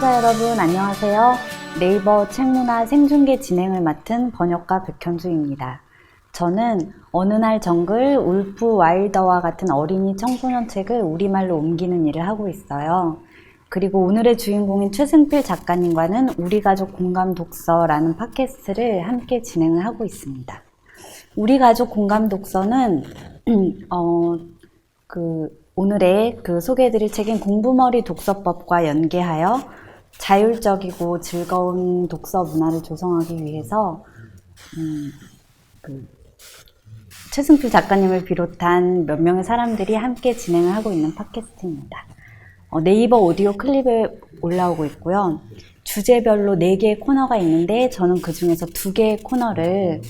시청자 여러분 안녕하세요. 네이버 책문화 생중계 진행을 맡은 번역가 백현주입니다. 저는 어느 날 정글, 울프 와일더와 같은 어린이 청소년 책을 우리말로 옮기는 일을 하고 있어요. 그리고 오늘의 주인공인 최승필 작가님과는 우리 가족 공감 독서라는 팟캐스트를 함께 진행을 하고 있습니다. 우리 가족 공감 독서는 오늘의 소개해드릴 책인 공부머리 독서법과 연계하여 자율적이고 즐거운 독서 문화를 조성하기 위해서 최승필 작가님을 비롯한 몇 명의 사람들이 함께 진행을 하고 있는 팟캐스트입니다. 네이버 오디오 클립에 올라오고 있고요. 주제별로 4개의 코너가 있는데 저는 그 중에서 2개의 코너를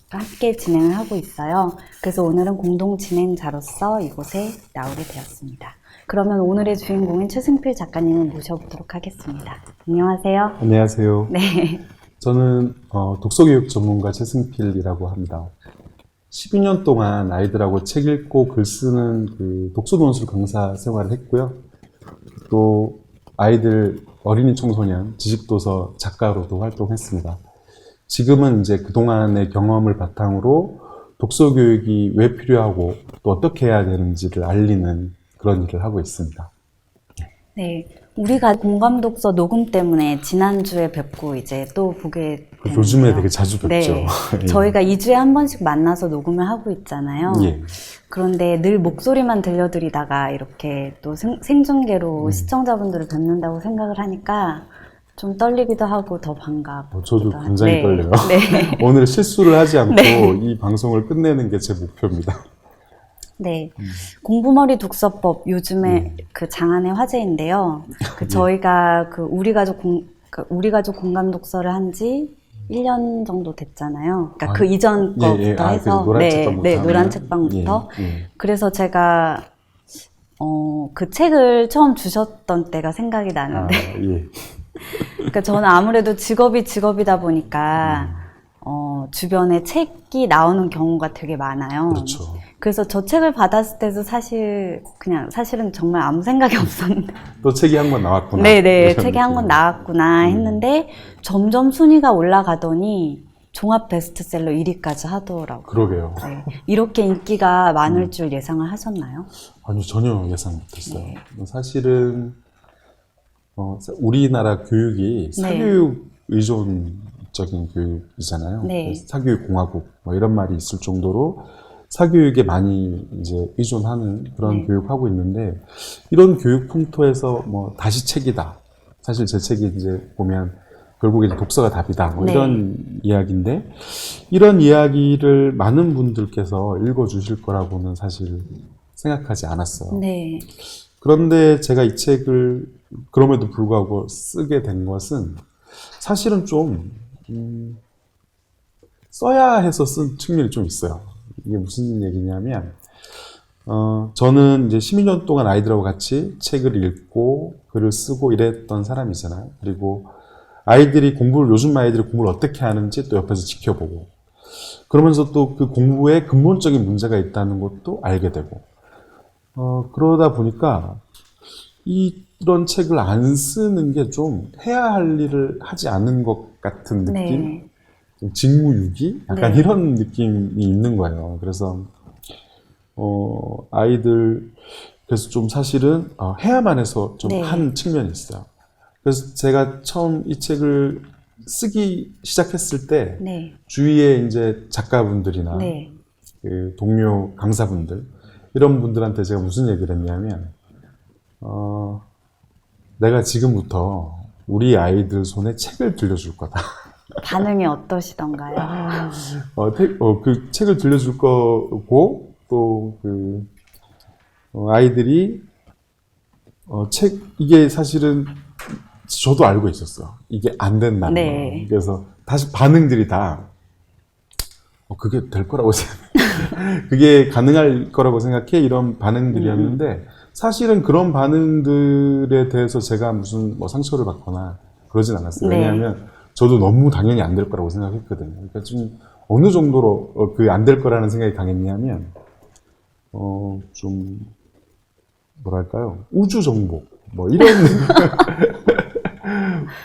함께 진행을 하고 있어요. 그래서 오늘은 공동 진행자로서 이곳에 나오게 되었습니다. 그러면 오늘의 주인공인 최승필 작가님을 모셔보도록 하겠습니다. 안녕하세요. 안녕하세요. 네. 저는 독서교육 전문가 최승필이라고 합니다. 12년 동안 아이들하고 책 읽고 글 쓰는 독서논술 강사 생활을 했고요. 또 아이들, 어린이 청소년, 지식도서 작가로도 활동했습니다. 지금은 이제 그동안의 경험을 바탕으로 독서 교육이 왜 필요하고 또 어떻게 해야 되는지를 알리는 그런 일을 하고 있습니다. 네. 우리가 공감 독서 녹음 때문에 지난주에 뵙고 이제 또 보게 되는데요. 요즘에 되게 자주 뵙죠. 네. 저희가 2주에 한 번씩 만나서 녹음을 하고 있잖아요. 예. 그런데 늘 목소리만 들려드리다가 이렇게 또 생중계로 시청자분들을 뵙는다고 생각을 하니까 좀 떨리기도 하고 더 반갑기도 저도 굉장히 떨려요. 네. 오늘 실수를 하지 않고 네. 이 방송을 끝내는 게 제 목표입니다. 네. 공부머리 독서법 요즘에 장안의 화제인데요. 저희가 우리 가족 공감 독서를 한 지 1년 정도 됐잖아요. 그러니까 그 이전 거부터 해서 노란 책방부터. 그래서 제가 그 책을 처음 주셨던 때가 생각이 나는데 그러니까 저는 아무래도 직업이다 보니까 주변에 책이 나오는 경우가 되게 많아요. 그렇죠. 그래서 저 책을 받았을 때도 사실은 정말 아무 생각이 없었는데. 또 책이 한 권 나왔구나. 네네, 책이 한 권 나왔구나 했는데 점점 순위가 올라가더니 종합 베스트셀러 1위까지 하더라고요. 그러게요. 네. 이렇게 인기가 많을 줄 예상을 하셨나요? 아니요, 전혀 예상 못했어요. 사실은 우리나라 교육이 사교육 의존적인 교육이잖아요. 네. 사교육 공화국 이런 말이 있을 정도로 사교육에 많이 이제 의존하는 그런 교육하고 있는데, 이런 교육 풍토에서 다시 책이다. 사실 제 책이 이제 보면 결국에 독서가 답이다. 이런 이야기인데, 이런 이야기를 많은 분들께서 읽어주실 거라고는 사실 생각하지 않았어요. 네. 그런데 제가 이 책을 그럼에도 불구하고 쓰게 된 것은 사실은 좀 써야 해서 쓴 측면이 좀 있어요. 이게 무슨 얘기냐면 저는 이제 12년 동안 아이들하고 같이 책을 읽고 글을 쓰고 이랬던 사람이잖아요. 그리고 요즘 아이들이 공부를 어떻게 하는지 또 옆에서 지켜보고, 그러면서 또 그 공부에 근본적인 문제가 있다는 것도 알게 되고, 그러다 보니까 이런 책을 안 쓰는 게 좀 해야 할 일을 하지 않는 것 같은 느낌? 좀 직무유기? 약간 이런 느낌이 있는 거예요. 그래서 그래서 좀 사실은 해야만 해서 좀 한 측면이 있어요. 그래서 제가 처음 이 책을 쓰기 시작했을 때 주위에 이제 작가분들이나 그 동료 강사분들, 이런 분들한테 제가 무슨 얘기를 했냐면 내가 지금부터 우리 아이들 손에 책을 들려줄 거다. 반응이 어떠시던가요? 그 책을 들려줄 거고, 또 아이들이 이게 사실은 저도 알고 있었어요. 이게 안 된다는 거. 그래서 다시 반응들이 다 그게 될 거라고 생각해. 그게 가능할 거라고 생각해. 이런 반응들이었는데, 사실은 그런 반응들에 대해서 제가 무슨 상처를 받거나 그러진 않았어요. 왜냐하면 저도 너무 당연히 안 될 거라고 생각했거든요. 그러니까 좀 어느 정도로 안 될 거라는 생각이 강했냐면, 좀 뭐랄까요, 우주 정복 이런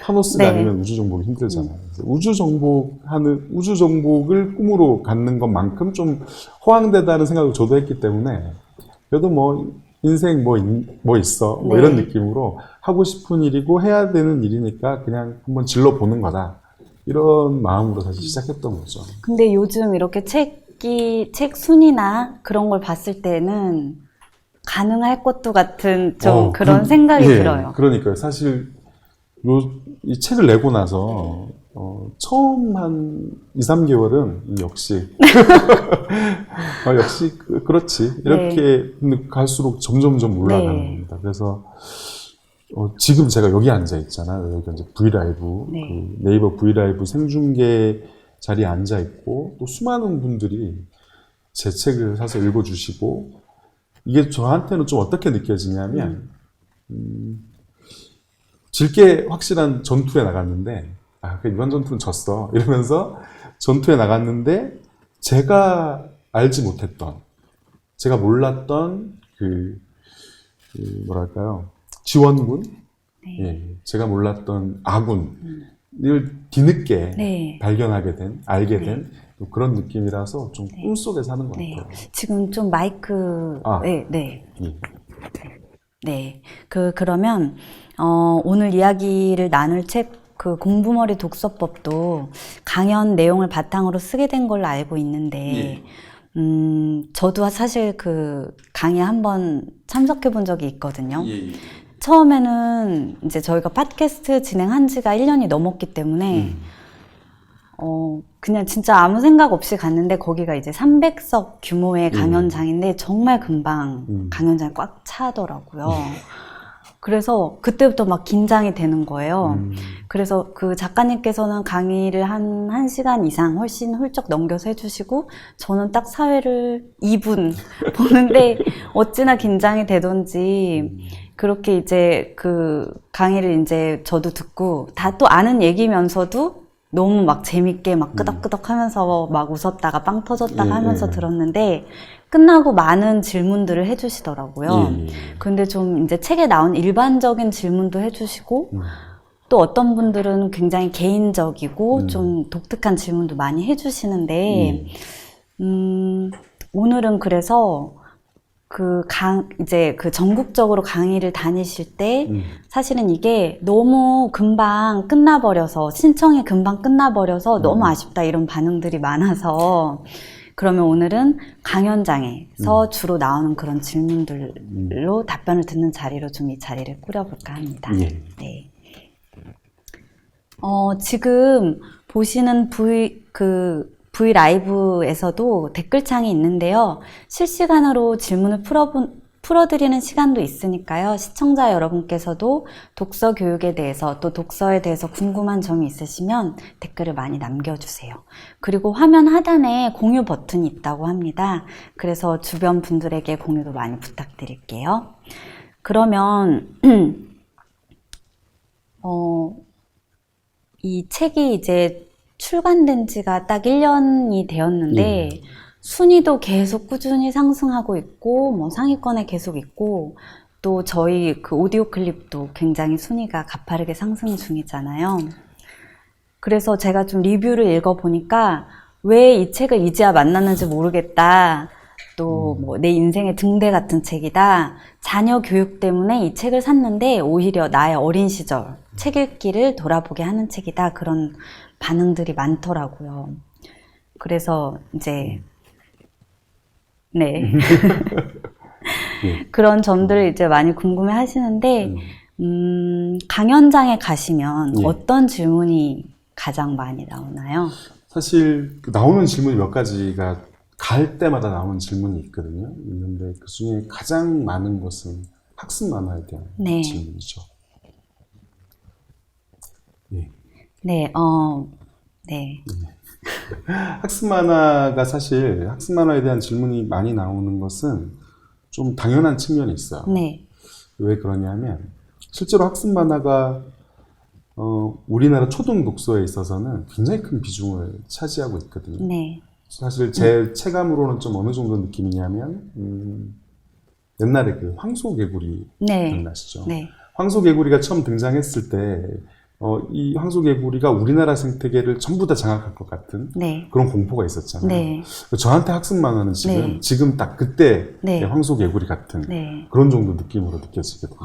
타노스가 네. 아니면 우주 정복이 힘들잖아요. 그래서 우주 정복을 꿈으로 갖는 것만큼 좀 허황되다는 생각을 저도 했기 때문에 그래도 뭐 인생 뭐 있어 뭐 네. 이런 느낌으로 하고 싶은 일이고 해야 되는 일이니까 그냥 한번 질러 보는 거다. 이런 마음으로 사실 시작했던 거죠. 근데 요즘 이렇게 책 순위나 그런 걸 봤을 때는 가능할 것도 같은 좀 그런 생각이 예, 들어요. 그러니까요. 사실 이 책을 내고 나서 처음 한 2, 3개월은 역시 역시 그렇지 이렇게 갈수록 점점점 올라가는 네. 겁니다. 그래서 지금 제가 여기 앉아 있잖아요. 여기 이제 브이라이브 네. 그 네이버 브이라이브 생중계 자리에 앉아 있고 또 수많은 분들이 제 책을 사서 읽어주시고 이게 저한테는 좀 어떻게 느껴지냐면 질게 확실한 전투에 나갔는데 이번 전투는 졌어 이러면서 전투에 나갔는데 제가 알지 못했던 제가 몰랐던 뭐랄까요 지원군 네. 예, 제가 몰랐던 아군을 뒤늦게 네. 발견하게 된 알게 된 그런 느낌이라서 좀 꿈속에 사는 것 네. 같아요. 지금 좀 마이크, 네. 예. 네. 그러면, 오늘 이야기를 나눌 책, 공부머리 독서법도 강연 내용을 바탕으로 쓰게 된 걸로 알고 있는데, 저도 사실 강의에 한번 참석해 본 적이 있거든요. 처음에는 이제 저희가 팟캐스트 진행한 지가 1년이 넘었기 때문에, 그냥 진짜 아무 생각 없이 갔는데 거기가 이제 300석 규모의 강연장인데 정말 금방 강연장이 꽉 차더라고요. 그래서 그때부터 막 긴장이 되는 거예요. 그래서 그 작가님께서는 강의를 한 1시간 이상 훨씬 훌쩍 넘겨서 해주시고 저는 딱 사회를 2분 보는데 어찌나 긴장이 되던지 그렇게 이제 그 강의를 이제 저도 듣고 다 또 아는 얘기면서도 너무 막 재밌게 막 끄덕끄덕 하면서 막 웃었다가 빵 터졌다가 하면서 들었는데 끝나고 많은 질문들을 해주시더라고요. 근데 좀 이제 책에 나온 일반적인 질문도 해주시고 또 어떤 분들은 굉장히 개인적이고 좀 독특한 질문도 많이 해주시는데 오늘은 그래서 이제 전국적으로 강의를 다니실 때 사실은 이게 너무 금방 끝나버려서 신청이 금방 끝나버려서 너무 아쉽다 이런 반응들이 많아서 그러면 오늘은 강연장에서 주로 나오는 그런 질문들로 답변을 듣는 자리로 좀 이 자리를 꾸려볼까 합니다. 예. 네. 지금 보시는 V 라이브에서도 댓글창이 있는데요. 실시간으로 질문을 풀어드리는 시간도 있으니까요. 시청자 여러분께서도 독서 교육에 대해서 또 독서에 대해서 궁금한 점이 있으시면 댓글을 많이 남겨주세요. 그리고 화면 하단에 공유 버튼이 있다고 합니다. 그래서 주변 분들에게 공유도 많이 부탁드릴게요. 그러면 이 책이 이제 출간된 지가 딱 1년이 되었는데 순위도 계속 꾸준히 상승하고 있고 뭐 상위권에 계속 있고 또 저희 오디오 클립도 굉장히 순위가 가파르게 상승 중이잖아요. 그래서 제가 좀 리뷰를 읽어보니까 왜 이 책을 이제야 만났는지 모르겠다. 또 뭐 내 인생의 등대 같은 책이다. 자녀 교육 때문에 이 책을 샀는데 오히려 나의 어린 시절 책 읽기를 돌아보게 하는 책이다. 그런 반응들이 많더라고요. 그래서 이제 네 그런 점들을 이제 많이 궁금해 하시는데 강연장에 가시면 어떤 질문이 가장 많이 나오나요? 사실 나오는 질문이 몇 가지가 갈 때마다 나오는 질문이 있거든요. 있는데 그 중에 가장 많은 것은 학습 만화에 대한 질문이죠. 예. 네, 네. 학습 만화가 사실 학습 만화에 대한 질문이 많이 나오는 것은 좀 당연한 측면이 있어요. 네. 왜 그러냐면 실제로 학습 만화가 우리나라 초등 독서에 있어서는 굉장히 큰 비중을 차지하고 있거든요. 네. 사실 제 체감으로는 좀 어느 정도 느낌이냐면 옛날에 황소개구리 네. 기억나시죠? 네. 황소개구리가 처음 등장했을 때 이 황소개구리가 우리나라 생태계를 전부 다 장악할 것 같은 네. 그런 공포가 있었잖아요. 네. 저한테 학습 만화는 네. 지금 딱 그때 네. 황소개구리 같은 네. 그런 정도 느낌으로 느껴지거든요.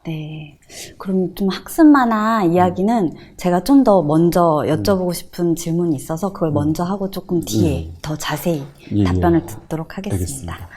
네. 그럼 좀 학습 만화 이야기는 제가 좀 더 먼저 여쭤보고 싶은 질문이 있어서 그걸 먼저 하고 조금 뒤에 더 자세히 예, 답변을 예. 듣도록 하겠습니다. 알겠습니다.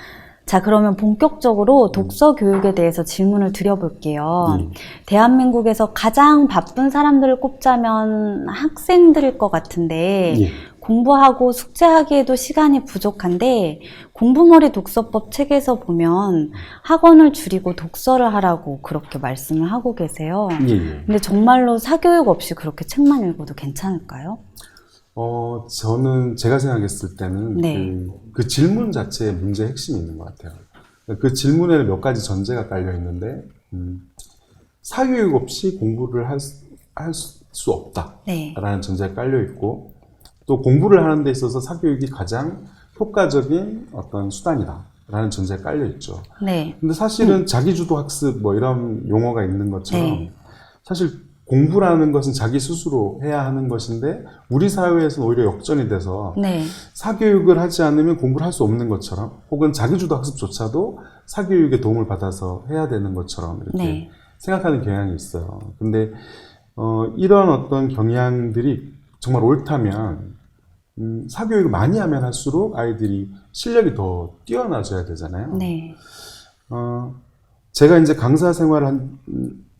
자, 그러면 본격적으로 독서 교육에 대해서 질문을 드려볼게요. 대한민국에서 가장 바쁜 사람들을 꼽자면 학생들일 것 같은데 예. 공부하고 숙제하기에도 시간이 부족한데 공부머리 독서법 책에서 보면 학원을 줄이고 독서를 하라고 그렇게 말씀을 하고 계세요. 예, 예. 근데 정말로 사교육 없이 그렇게 책만 읽어도 괜찮을까요? 저는 제가 생각했을 때는 네. 그 질문 자체에 문제의 핵심이 있는 것 같아요. 그 질문에는 몇 가지 전제가 깔려 있는데, 사교육 없이 공부를 할 수 없다라는 네. 전제가 깔려 있고, 또 공부를 하는 데 있어서 사교육이 가장 효과적인 어떤 수단이다라는 전제가 깔려 있죠. 네. 근데 사실은 자기주도 학습 뭐 이런 용어가 있는 것처럼 네. 사실 공부라는 것은 자기 스스로 해야 하는 것인데 우리 사회에서는 오히려 역전이 돼서 네. 사교육을 하지 않으면 공부를 할 수 없는 것처럼 혹은 자기주도 학습조차도 사교육의 도움을 받아서 해야 되는 것처럼 이렇게 네. 생각하는 경향이 있어요. 근데 이런 어떤 경향들이 정말 옳다면 사교육을 많이 하면 할수록 아이들이 실력이 더 뛰어나져야 되잖아요. 네. 제가 이제 강사 생활을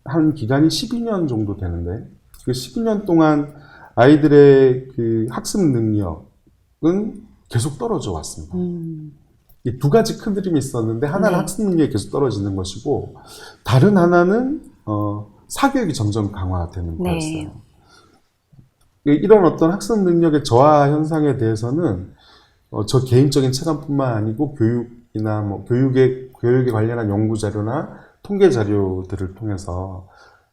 한 기간이 12년 정도 되는데, 그 12년 동안 아이들의 그 학습 능력은 계속 떨어져 왔습니다. 이 두 가지 큰 흐름이 있었는데, 하나는 네. 학습 능력이 계속 떨어지는 것이고, 다른 하나는, 사교육이 점점 강화되는 네. 거였어요. 이런 어떤 학습 능력의 저하 현상에 대해서는, 저 개인적인 체감뿐만 아니고, 교육이나 뭐, 교육에 관련한 연구 자료나 통계 자료들을 통해서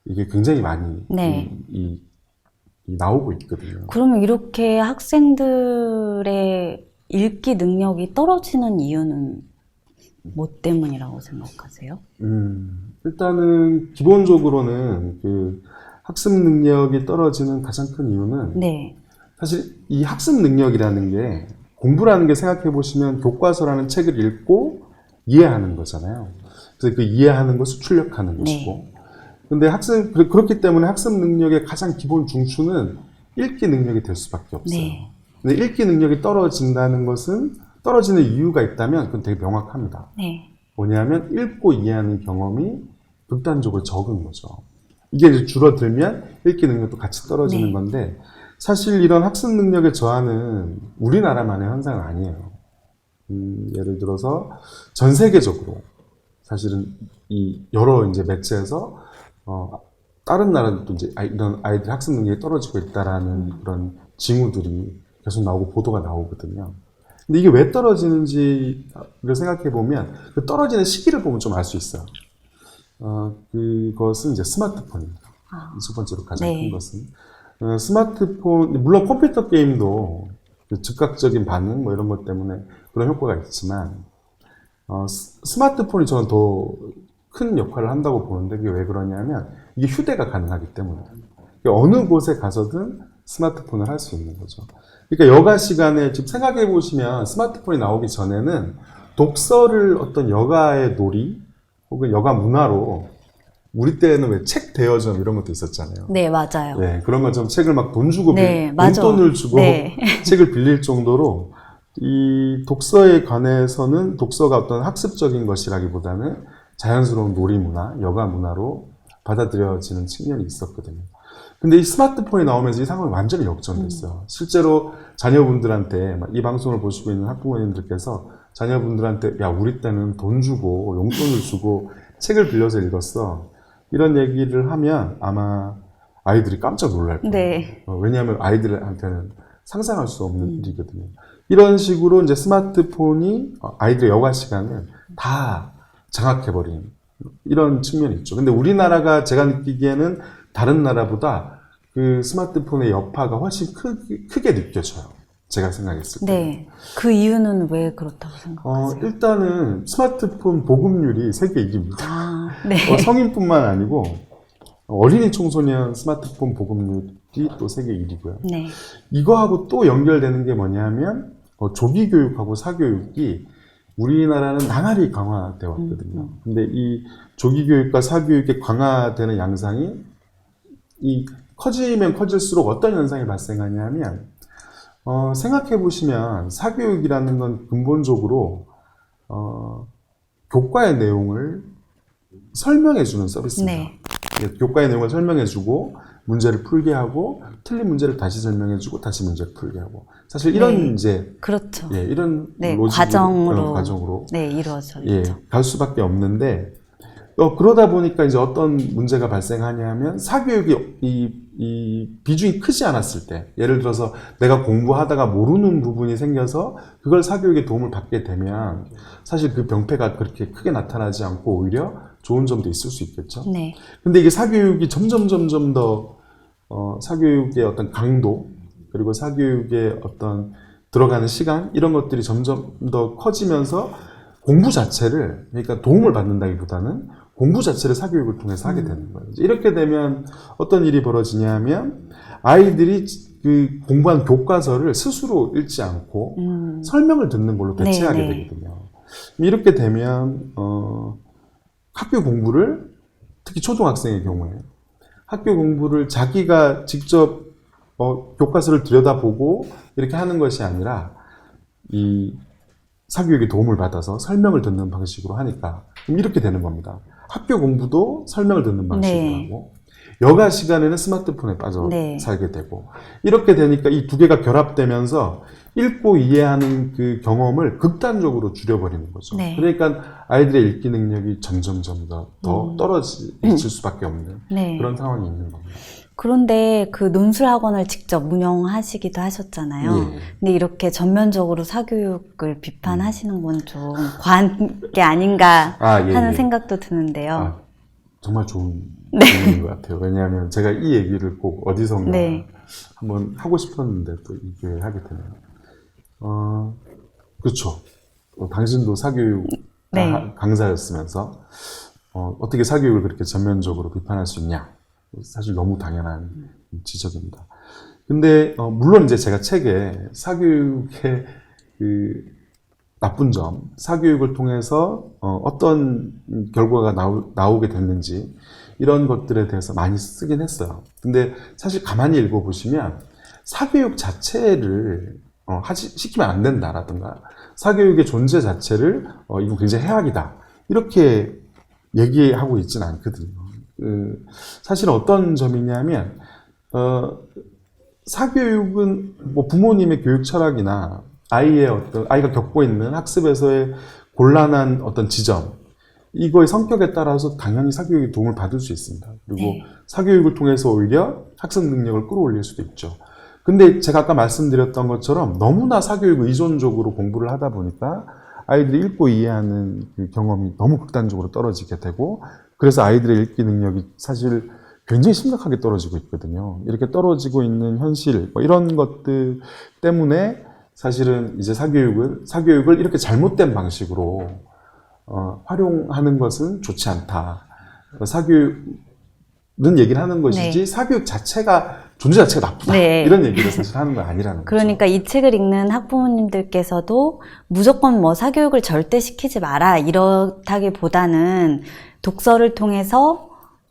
이게 굉장히 많이 네. 나오고 있거든요. 그러면 이렇게 학생들의 읽기 능력이 떨어지는 이유는 뭐 때문이라고 생각하세요? 일단은 기본적으로는 그 학습 능력이 떨어지는 가장 큰 이유는 네. 사실 이 학습 능력이라는 게 공부라는 게 생각해 보시면 교과서라는 책을 읽고 이해하는 거잖아요. 그래서 그 이해하는 것을 출력하는 것이고. 근데 그렇기 때문에 학습 능력의 가장 기본 중추는 읽기 능력이 될 수밖에 없어요. 네. 근데 읽기 능력이 떨어진다는 것은 떨어지는 이유가 있다면 그건 되게 명확합니다. 네. 뭐냐면 읽고 이해하는 경험이 극단적으로 적은 거죠. 이게 이제 줄어들면 읽기 능력도 같이 떨어지는 네. 건데 사실 이런 학습 능력의 저하는 우리나라만의 현상은 아니에요. 예를 들어서 전 세계적으로 사실은 이 여러 이제 매체에서 다른 나라들도 이제 이런 아이들 학습 능력이 떨어지고 있다라는 그런 징후들이 계속 나오고 보도가 나오거든요. 근데 이게 왜 떨어지는지를 생각해 보면 그 떨어지는 시기를 보면 좀 알 수 있어요. 그것은 이제 스마트폰입니다. 첫 번째로 가장 네. 큰 것은 스마트폰, 물론 컴퓨터 게임도 그 즉각적인 반응 뭐 이런 것 때문에 그런 효과가 있지만 스마트폰이 저는 더 큰 역할을 한다고 보는데 그게 왜 그러냐면 이게 휴대가 가능하기 때문에 그러니까 어느 곳에 가서든 스마트폰을 할 수 있는 거죠. 그러니까 여가 시간에 지금 생각해 보시면 스마트폰이 나오기 전에는 독서를 어떤 여가의 놀이 혹은 여가 문화로 우리 때는 왜 책 대여점 이런 것도 있었잖아요. 네, 맞아요. 네, 그런 것처럼 책을 막 돈 주고 네, 맞아. 용돈을 주고 네. 책을 빌릴 정도로 이 독서에 관해서는 독서가 어떤 학습적인 것이라기보다는 자연스러운 놀이 문화, 여가 문화로 받아들여지는 측면이 있었거든요. 근데 이 스마트폰이 나오면서 이 상황이 완전히 역전됐어요. 실제로 자녀분들한테 이 방송을 보시고 있는 학부모님들께서 자녀분들한테 야 우리 때는 돈 주고 용돈을 주고 책을 빌려서 읽었어. 이런 얘기를 하면 아마 아이들이 깜짝 놀랄 거예요. 네. 왜냐하면 아이들한테는 상상할 수 없는 일이거든요. 이런 식으로 이제 스마트폰이 아이들의 여가 시간을 다 장악해버린 이런 측면이 있죠. 근데 우리나라가 제가 느끼기에는 다른 나라보다 그 스마트폰의 여파가 훨씬 크게 느껴져요. 제가 생각했을 때. 네. 그 이유는 왜 그렇다고 생각하세요? 일단은 스마트폰 보급률이 세계 1위입니다. 아, 네. 성인뿐만 아니고 어린이 청소년 스마트폰 보급률이 또 세계 1위고요. 네. 이거하고 또 연결되는 게 뭐냐면 조기 교육하고 사교육이 우리나라는 나날이 강화되어 왔거든요. 근데 이 조기 교육과 사교육의 강화되는 양상이 이 커지면 커질수록 어떤 현상이 발생하냐면 생각해 보시면 사교육이라는 건 근본적으로 교과의 내용을 설명해 주는 서비스입니다. 네. 교과의 내용을 설명해 주고 문제를 풀게 하고 틀린 문제를 다시 설명해 주고 다시 문제를 풀게 하고 사실 이런 네. 이제 그렇죠. 이런 네, 로직으로, 과정으로 네, 이루어져 예, 있죠. 갈 수밖에 없는데 그러다 보니까 이제 어떤 문제가 발생하냐면 사교육이 이 비중이 크지 않았을 때 예를 들어서 내가 공부하다가 모르는 부분이 생겨서 그걸 사교육의 도움을 받게 되면 사실 그 병폐가 그렇게 크게 나타나지 않고 오히려 좋은 점도 있을 수 있겠죠. 네. 근데 이게 사교육이 점점 더 사교육의 어떤 강도 그리고 사교육의 어떤 들어가는 시간 이런 것들이 점점 더 커지면서 공부 자체를 그러니까 도움을 받는다기보다는 공부 자체를 사교육을 통해서 하게 되는 거예요. 이렇게 되면 어떤 일이 벌어지냐면 아이들이 그 공부한 교과서를 스스로 읽지 않고 설명을 듣는 걸로 대체하게 네, 네. 되거든요. 이렇게 되면 학교 공부를 특히 초등학생의 경우에 학교 공부를 자기가 직접 교과서를 들여다보고 이렇게 하는 것이 아니라 이 사교육의 도움을 받아서 설명을 듣는 방식으로 하니까 이렇게 되는 겁니다. 학교 공부도 설명을 듣는 방식으로 네. 하고 여가 시간에는 스마트폰에 빠져 네. 살게 되고 이렇게 되니까 이 두 개가 결합되면서 읽고 이해하는 그 경험을 극단적으로 줄여버리는 거죠. 네. 그러니까 아이들의 읽기 능력이 점점 더 떨어질 수밖에 없는 네. 그런 상황이 있는 겁니다. 그런데 그 논술 학원을 직접 운영하시기도 하셨잖아요. 예. 근데 이렇게 전면적으로 사교육을 비판하시는 건 좀 과한 게 아닌가 예, 하는 예. 생각도 드는데요. 정말 좋은 질문인 것 같아요. 왜냐하면 제가 이 얘기를 꼭 어디선가 네. 한번 하고 싶었는데 또 이게 하게 되네요. 그렇죠. 당신도 사교육 네. 강사였으면서 어떻게 사교육을 그렇게 전면적으로 비판할 수 있냐? 사실 너무 당연한 지적입니다. 근데 물론 이제 제가 책에 사교육의 그 나쁜 점, 사교육을 통해서 어떤 결과가 나오게 됐는지 이런 것들에 대해서 많이 쓰긴 했어요. 근데 사실 가만히 읽어보시면 사교육 자체를 시키면 안 된다라든가 사교육의 존재 자체를 이거 굉장히 해악이다 이렇게 얘기하고 있지는 않거든요. 사실 어떤 점이냐면 사교육은 뭐 부모님의 교육 철학이나 아이가 겪고 있는 학습에서의 곤란한 어떤 지점, 이거의 성격에 따라서 당연히 사교육의 도움을 받을 수 있습니다. 그리고 네. 사교육을 통해서 오히려 학습 능력을 끌어올릴 수도 있죠. 근데 제가 아까 말씀드렸던 것처럼 너무나 사교육 의존적으로 공부를 하다 보니까 아이들이 읽고 이해하는 그 경험이 너무 극단적으로 떨어지게 되고 그래서 아이들의 읽기 능력이 사실 굉장히 심각하게 떨어지고 있거든요. 이렇게 떨어지고 있는 현실, 이런 것들 때문에 사실은 이제 사교육을 이렇게 잘못된 방식으로 활용하는 것은 좋지 않다. 사교육은 얘기를 하는 것이지 네. 사교육 존재 자체가 나쁘다. 네. 이런 얘기를 사실 하는 건 아니라는 그러니까 거죠. 이 책을 읽는 학부모님들께서도 무조건 뭐 사교육을 절대 시키지 마라 이렇다기보다는 독서를 통해서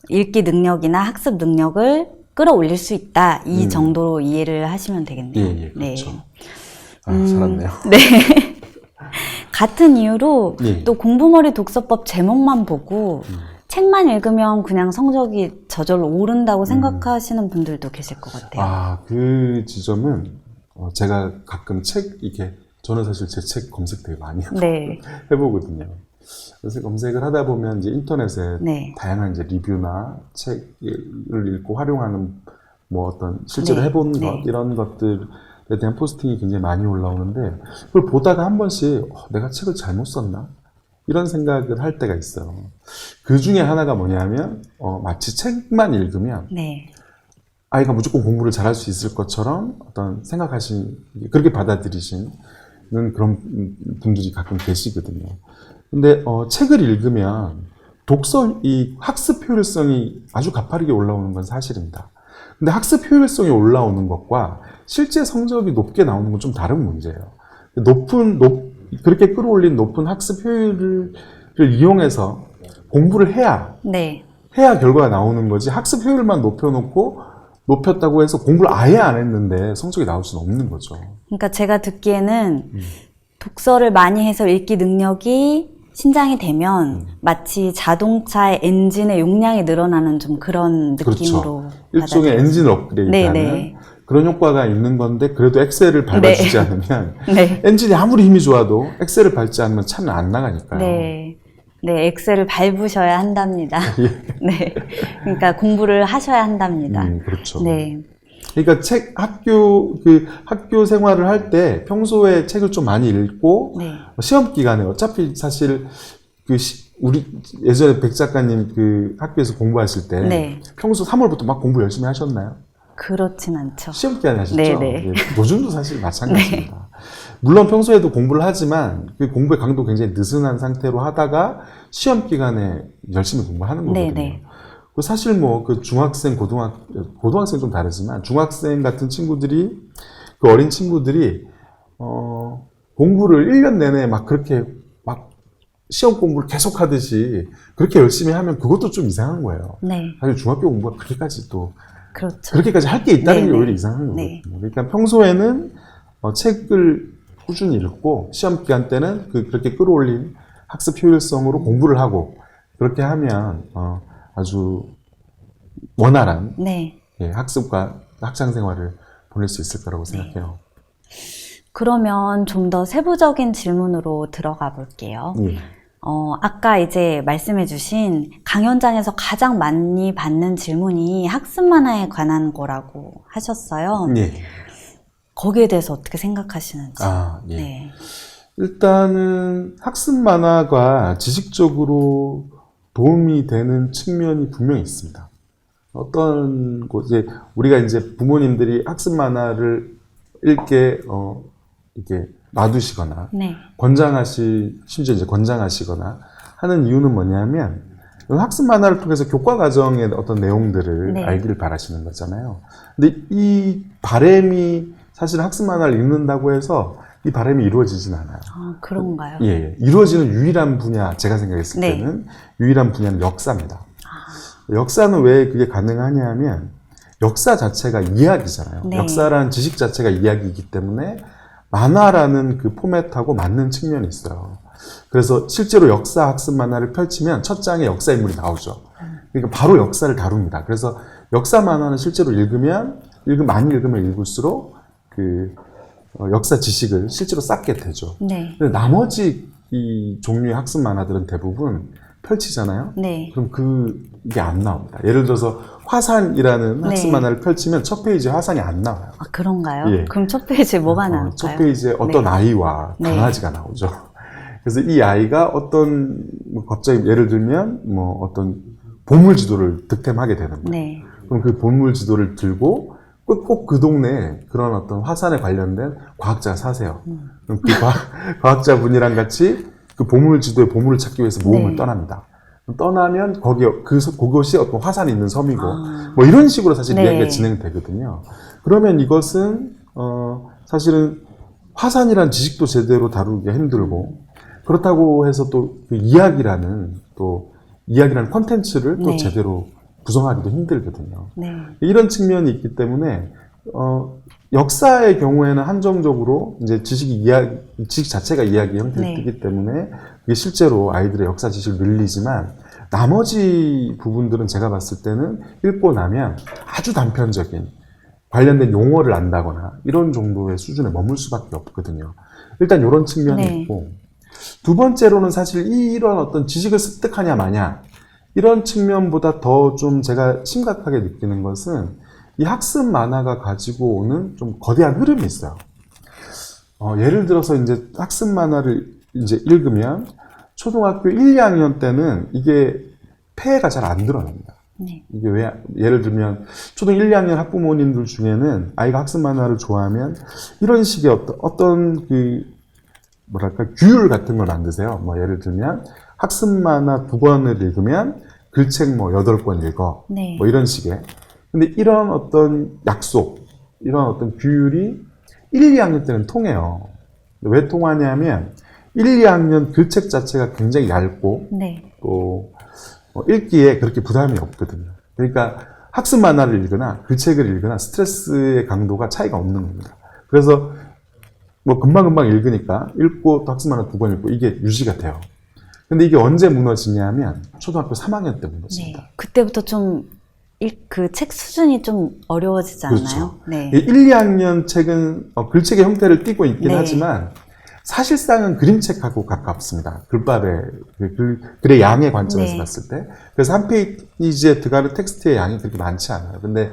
읽기 능력이나 학습 능력을 끌어올릴 수 있다 이 정도로 이해를 하시면 되겠네요. 예, 그렇죠. 네. 살았네요. 네. 같은 이유로 예. 또 공부머리 독서법 제목만 보고 책만 읽으면 그냥 성적이 저절로 오른다고 생각하시는 분들도 계실 것 같아요. 그 지점은 제가 가끔 저는 사실 제 책 검색 되게 많이 네. 해보거든요. 그래서 검색을 하다 보면 이제 인터넷에 네. 다양한 이제 리뷰나 책을 읽고 활용하는 뭐 어떤 실제로 네. 해본 것 네. 이런 것들에 대한 포스팅이 굉장히 많이 올라오는데 그걸 보다가 한 번씩 내가 책을 잘못 썼나? 이런 생각을 할 때가 있어요. 그 중에 하나가 뭐냐면 마치 책만 읽으면 네. 아이가 무조건 공부를 잘할 수 있을 것처럼 그렇게 받아들이시는 그런 분들이 가끔 계시거든요. 근데 책을 읽으면 이 학습 효율성이 아주 가파르게 올라오는 건 사실입니다. 근데 학습 효율성이 올라오는 것과 실제 성적이 높게 나오는 건 좀 다른 문제예요. 그렇게 끌어올린 높은 학습 효율을 이용해서 공부를 해야 네. 결과가 나오는 거지, 학습 효율만 높였다고 해서 공부를 아예 안 했는데 성적이 나올 수는 없는 거죠. 그러니까 제가 듣기에는 독서를 많이 해서 읽기 능력이 신장이 되면 마치 자동차의 엔진의 용량이 늘어나는 좀 그런 느낌으로 그렇죠. 일종의 엔진 업그레이드하는 네네. 그런 효과가 있는 건데, 그래도 엑셀을 밟아주지 않으면 네. 엔진이 아무리 힘이 좋아도 엑셀을 밟지 않으면 차는 안 나가니까요. 네. 네, 엑셀을 밟으셔야 한답니다. 예. 네. 그러니까 공부를 하셔야 한답니다. 그렇죠. 네. 그러니까 학교 생활을 할 때 평소에 책을 좀 많이 읽고, 네. 시험 기간에 어차피 사실 우리 예전에 백 작가님 학교에서 공부하실 때 네. 평소 3월부터 막 공부 열심히 하셨나요? 그렇진 않죠. 시험 기간에 하셨죠? 네네. 예, 요즘도 사실 마찬가지입니다. 물론 평소에도 공부를 하지만 그 공부의 강도 굉장히 느슨한 상태로 하다가 시험 기간에 열심히 공부하는 거거든요. 네네. 사실 중학생, 고등학생 좀 다르지만 중학생 같은 친구들이, 어린 친구들이 공부를 1년 내내 그렇게 시험 공부를 계속 하듯이 그렇게 열심히 하면 그것도 좀 이상한 거예요. 네. 사실 중학교 공부가 그렇죠. 그렇게까지 할 게 있다는 게 네네. 오히려 이상한 거거든요. 네. 그러니까 평소에는 책을 꾸준히 읽고 시험 기간 때는 그렇게 끌어올린 학습 효율성으로 공부를 하고, 그렇게 하면 아주 원활한 네. 학습과 학창 생활을 보낼 수 있을 거라고 생각해요. 그러면 좀 더 세부적인 질문으로 들어가 볼게요. 예. 아까 이제 말씀해주신 강연장에서 가장 많이 받는 질문이 학습 만화에 관한 거라고 하셨어요. 예. 거기에 대해서 어떻게 생각하시는지. 예. 네. 일단은 학습 만화가 지식적으로 도움이 되는 측면이 분명히 있습니다. 어떤 곳에 우리가 이제 부모님들이 학습 만화를 읽게 이렇게 놔두시거나 네. 심지어 이제 권장하시거나 하는 이유는 뭐냐면, 학습 만화를 통해서 교과 과정의 어떤 내용들을 네. 알기를 바라시는 거잖아요. 근데 이 바람이 사실 학습 만화를 읽는다고 해서 이 바람이 이루어지진 않아요. 그런가요? 예. 이루어지는 유일한 분야, 제가 생각했을 네. 때는 유일한 분야는 역사입니다. 역사는 왜 그게 가능하냐면, 역사 자체가 이야기잖아요. 네. 역사라는 지식 자체가 이야기이기 때문에 만화라는 그 포맷하고 맞는 측면이 있어요. 그래서 실제로 역사 학습 만화를 펼치면 첫 장에 역사 인물이 나오죠. 그러니까 바로 역사를 다룹니다. 그래서 역사 만화는 실제로 많이 읽으면 읽을수록 역사 지식을 실제로 쌓게 되죠. 네. 근데 나머지 이 종류의 학습 만화들은 대부분 펼치잖아요. 네. 그럼 이게 안 나옵니다. 예를 들어서 화산이라는 학습 네. 만화를 펼치면 첫 페이지에 화산이 안 나와요. 그런가요? 예. 그럼 첫 페이지에 뭐가 나올까요? 첫 페이지에 어떤 네. 아이와 네. 강아지가 나오죠. 그래서 이 아이가 갑자기 예를 들면 어떤 보물 지도를 득템하게 되는 거예요. 네. 그럼 그 보물 지도를 들고 꼭 그 동네에 그런 어떤 화산에 관련된 과학자가 사세요. 그럼 그 과학자분이랑 같이 그 보물 지도의 보물을 찾기 위해서 모험을 네. 떠납니다. 떠나면 그곳이 어떤 화산이 있는 섬이고, 이런 식으로 사실 네. 이야기가 진행되거든요. 그러면 이것은 사실은 화산이란 지식도 제대로 다루기가 힘들고, 그렇다고 해서 또 그 이야기라는 콘텐츠를 또 네. 제대로 구성하기도 힘들거든요. 네. 이런 측면이 있기 때문에 역사의 경우에는 한정적으로 이제 지식 자체가 이야기 형태를 네. 띠기 때문에 그게 실제로 아이들의 역사 지식을 늘리지만, 나머지 부분들은 제가 봤을 때는 읽고 나면 아주 단편적인 관련된 용어를 안다거나 이런 정도의 수준에 머물 수밖에 없거든요. 일단 이런 측면이 네. 있고, 두 번째로는 사실 이런 어떤 지식을 습득하냐 마냐 이런 측면보다 더 좀 제가 심각하게 느끼는 것은 이 학습 만화가 가지고 오는 좀 거대한 흐름이 있어요. 예를 들어서 이제 학습 만화를 이제 읽으면 초등학교 1, 2학년 때는 이게 폐해가 잘 안 드러납니다. 네. 이게 왜, 예를 들면 초등 1, 2학년 학부모님들 중에는 아이가 학습 만화를 좋아하면 이런 식의 어떤 규율 같은 걸 만드세요. 예를 들면 학습 만화 2권을 읽으면 글책 뭐 8권 읽어. 네. 뭐 이런 식의. 근데 이런 어떤 약속, 이런 어떤 규율이 1, 2학년 때는 통해요. 왜 통하냐면 1, 2학년 글책 자체가 굉장히 얇고 네. 또 읽기에 그렇게 부담이 없거든요. 그러니까 학습 만화를 읽거나 글책을 읽거나 스트레스의 강도가 차이가 없는 겁니다. 그래서 뭐 금방금방 읽으니까 읽고 또 학습 만화 2권 읽고 이게 유지가 돼요. 근데 이게 언제 무너지냐면 초등학교 3학년 때 무너집니다. 네. 그때부터 좀 그 책 수준이 좀 어려워지지 않나요? 그렇죠. 네. 1, 2학년 책은 글책의 형태를 띠고 있긴 네. 하지만 사실상은 그림책하고 가깝습니다. 글밥의 글의 양의 관점에서 네. 봤을 때. 그래서 한 페이지에 들어가는 텍스트의 양이 그렇게 많지 않아요. 근데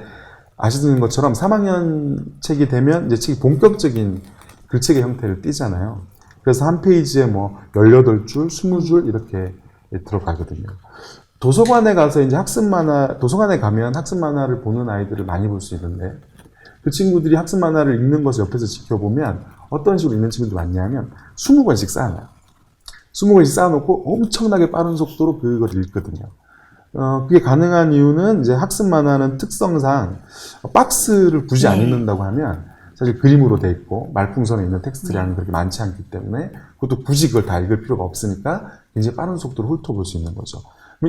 아시는 것처럼 3학년 책이 되면 이제 책이 본격적인 글책의 형태를 띠잖아요. 그래서 한 페이지에 뭐 18줄, 20줄 이렇게 들어가거든요. 도서관에 가서 이제 도서관에 가면 학습 만화를 보는 아이들을 많이 볼 수 있는데 그 친구들이 학습 만화를 읽는 것을 옆에서 지켜보면 어떤 식으로 읽는 친구들이 많냐면 20권씩 쌓아놔요. 20권씩 쌓아놓고 엄청나게 빠른 속도로 그걸 읽거든요. 그게 가능한 이유는 이제 학습 만화는 특성상 박스를 굳이 안 네. 읽는다고 하면 사실 그림으로 돼 있고 말풍선에 있는 텍스트량이 그렇게 많지 않기 때문에 그것도 굳이 그걸 다 읽을 필요가 없으니까 굉장히 빠른 속도로 훑어볼 수 있는 거죠.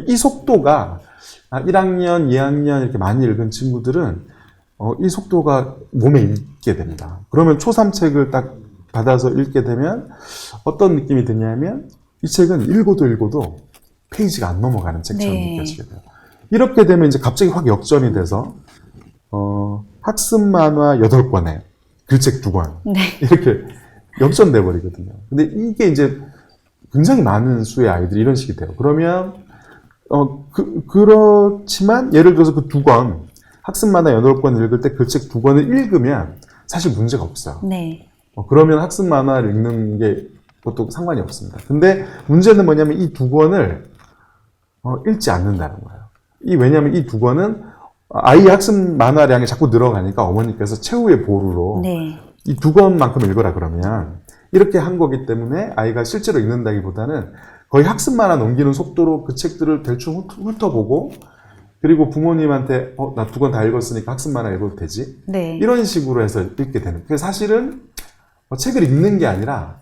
이 속도가 1학년, 2학년 이렇게 많이 읽은 친구들은 이 속도가 몸에 익게 됩니다. 그러면 초3 책을 딱 받아서 읽게 되면 어떤 느낌이 드냐면 이 책은 읽어도 페이지가 안 넘어가는 책처럼 네. 느껴지게 돼요. 이렇게 되면 이제 갑자기 확 역전이 돼서 학습 만화 8권에 글책 2권 네. 이렇게 역전돼 버리거든요. 근데 이게 이제 굉장히 많은 수의 아이들이 이런 식이 돼요. 그러면 그렇지만 예를 들어서 그 2권 학습 만화 8권 읽을 때 글책 2권을 읽으면 사실 문제가 없어요. 네. 그러면 학습 만화를 읽는 게 그것도 상관이 없습니다. 근데 문제는 뭐냐면 이 2권을 읽지 않는다는 거예요. 왜냐하면 이 2권은 아이의 학습 만화량이 자꾸 늘어가니까 어머니께서 최후의 보루로 네. 이 2권만큼 읽어라 그러면 이렇게 한 거기 때문에 아이가 실제로 읽는다기보다는 거의 학습 만화 넘기는 속도로 그 책들을 대충 훑어보고 그리고 부모님한테 나 2권 다 읽었으니까 학습 만화 읽어도 되지? 네. 이런 식으로 해서 읽게 되는. 그래서 사실은 책을 읽는 게 아니라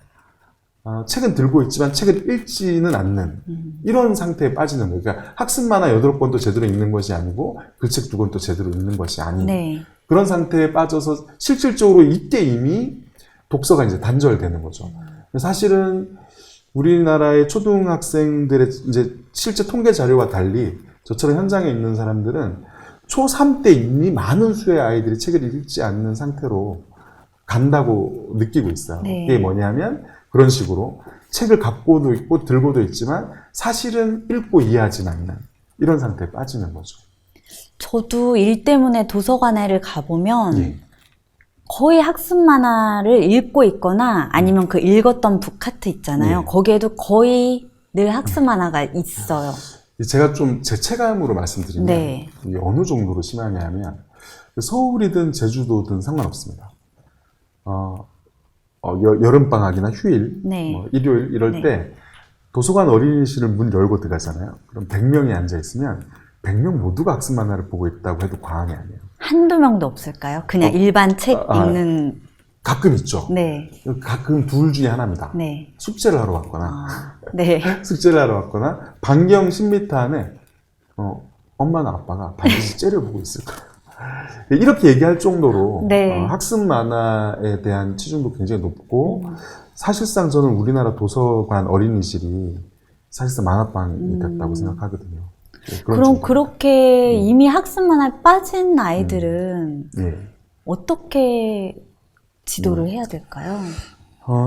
책은 들고 있지만 책을 읽지는 않는 이런 상태에 빠지는 거예요. 그러니까 학습 만화 8권도 제대로 읽는 것이 아니고 글책 2권도 제대로 읽는 것이 아닌 네. 그런 상태에 빠져서 실질적으로 이때 이미 독서가 이제 단절되는 거죠. 사실은 우리나라의 초등학생들의 이제 실제 통계 자료와 달리 저처럼 현장에 있는 사람들은 초3 때 이미 많은 수의 아이들이 책을 읽지 않는 상태로 간다고 느끼고 있어요. 네. 그게 뭐냐면 그런 식으로 책을 갖고도 있고 들고도 있지만 사실은 읽고 이해하지 않는 이런 상태에 빠지는 거죠. 저도 일 때문에 도서관에를 가보면 예. 거의 학습 만화를 읽고 있거나 아니면 그 읽었던 북카트 있잖아요. 네. 거기에도 거의 늘 학습 만화가 있어요. 제가 좀 제 체감으로 말씀드리면 네. 이게 어느 정도로 심하냐면 서울이든 제주도든 상관없습니다. 여름방학이나 휴일, 네. 뭐 일요일 이럴 네. 때 도서관 어린이실을 문 열고 들어가잖아요. 그럼 100명이 앉아있으면 100명 모두가 학습 만화를 보고 있다고 해도 과언이 아니에요. 한두 명도 없을까요? 그냥 일반 책 읽는. 가끔 있죠. 네. 가끔 둘 중에 하나입니다. 네. 숙제를 하러 왔거나 네. 숙제를 하러 왔거나 반경 10m 안에 엄마나 아빠가 반드시 째려보고 있을 거예요. 이렇게 얘기할 정도로 네. 학습 만화에 대한 치중도 굉장히 높고 사실상 저는 우리나라 도서관 어린이실이 사실상 만화방이 됐다고 생각하거든요. 네, 그런 그럼 정도. 그렇게 이미 학습 만화에 빠진 아이들은 예. 어떻게 지도를 해야 될까요?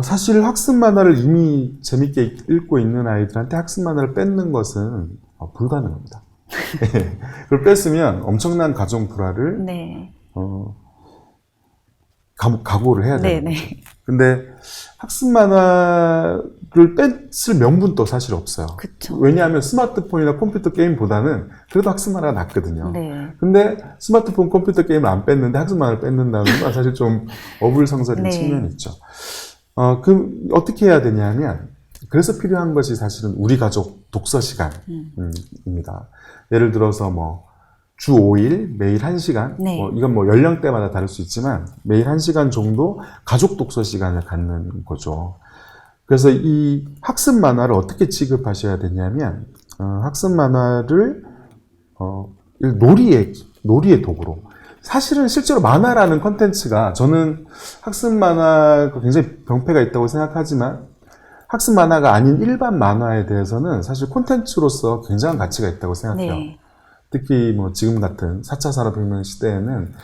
사실 학습 만화를 이미 재밌게 읽고 있는 아이들한테 학습 만화를 뺏는 것은 불가능합니다. 그걸 뺐으면 엄청난 가정 불화를 네. 각오를 해야 되는 네, 거죠. 네. 근데 학습 만화를 뺐을 명분도 사실 없어요. 그쵸. 왜냐하면 스마트폰이나 컴퓨터 게임보다는 그래도 학습 만화가 낫거든요. 네. 근데 스마트폰, 컴퓨터 게임을 안 뺐는데 학습 만화를 뺏는다는 건 사실 좀 어불성설인 네. 측면이 있죠. 그럼 어떻게 해야 되냐면 그래서 필요한 것이 사실은 우리 가족 독서 시간입니다. 예를 들어서 뭐 주 5일 매일 1시간, 네. 이건 뭐 연령대마다 다를 수 있지만 매일 1시간 정도 가족 독서 시간을 갖는 거죠. 그래서 이 학습 만화를 어떻게 취급하셔야 되냐면 학습 만화를 놀이의 도구로, 사실은 실제로 만화라는 콘텐츠가, 저는 학습 만화가 굉장히 병폐가 있다고 생각하지만 학습 만화가 아닌 일반 만화에 대해서는 사실 콘텐츠로서 굉장한 가치가 있다고 생각해요. 네. 특히 뭐 지금 같은 4차 산업혁명 시대에는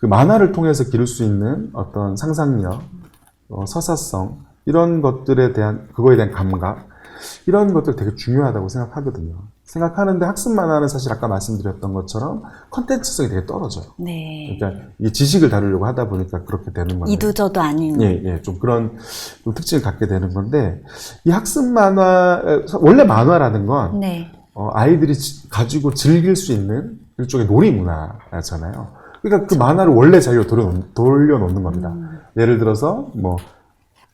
그 만화를 통해서 기를 수 있는 어떤 상상력, 서사성, 이런 것들에 대한, 그거에 대한 감각, 이런 것들 되게 중요하다고 생각하거든요. 생각하는데 학습 만화는 사실 아까 말씀드렸던 것처럼 컨텐츠성이 되게 떨어져요. 네. 그러니까 이 지식을 다루려고 하다 보니까 그렇게 되는 건데. 이두저도 아닌. 예, 좀 그런 좀 특징을 갖게 되는 건데, 이 학습 만화, 원래 만화라는 건 네. 아이들이 가지고 즐길 수 있는 일종의 놀이 문화잖아요. 그러니까 그 만화를 원래 자기가 돌려놓는 겁니다. 예를 들어서 뭐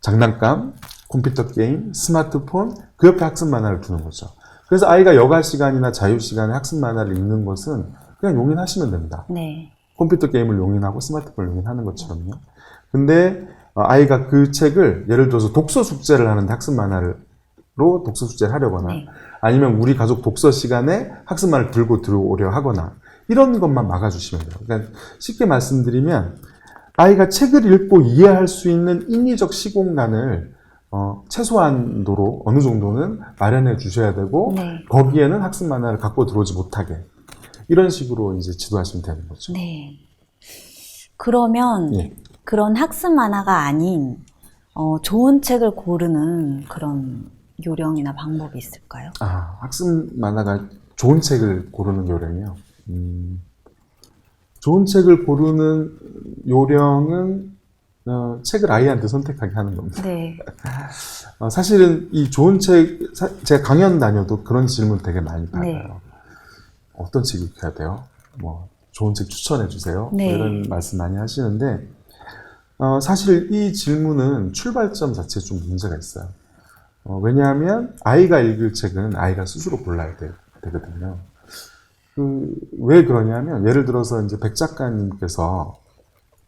장난감, 컴퓨터 게임, 스마트폰, 그 옆에 학습 만화를 두는 거죠. 그래서 아이가 여가 시간이나 자유 시간에 학습 만화를 읽는 것은 그냥 용인하시면 됩니다. 네. 컴퓨터 게임을 용인하고 스마트폰을 용인하는 것처럼요. 근데 아이가 그 책을 예를 들어서 독서 숙제를 하는데 학습 만화로 독서 숙제를 하려거나, 네. 아니면 우리 가족 독서 시간에 학습 만화를 들고 들어오려 하거나, 이런 것만 막아주시면 돼요. 그러니까 쉽게 말씀드리면 아이가 책을 읽고 이해할 수 있는 인위적 시공간을 최소한도로 어느 정도는 마련해 주셔야 되고, 네. 거기에는 학습 만화를 갖고 들어오지 못하게, 이런 식으로 이제 지도하시면 되는 거죠. 네. 그러면 예. 그런 학습 만화가 아닌 좋은 책을 고르는 그런 요령이나 방법이 있을까요? 학습 만화가 좋은 책을 고르는 요령이요. 좋은 책을 고르는 요령은 책을 아이한테 선택하게 하는 겁니다. 네. 사실은 이 좋은 책, 제가 강연 다녀도 그런 질문 되게 많이 받아요. 네. 어떤 책 읽어야 돼요? 뭐 좋은 책 추천해 주세요. 네. 뭐 이런 말씀 많이 하시는데, 사실 이 질문은 출발점 자체에 좀 문제가 있어요. 왜냐하면 아이가 읽을 책은 아이가 스스로 골라야 되거든요. 왜 그러냐면, 예를 들어서 이제 백 작가님께서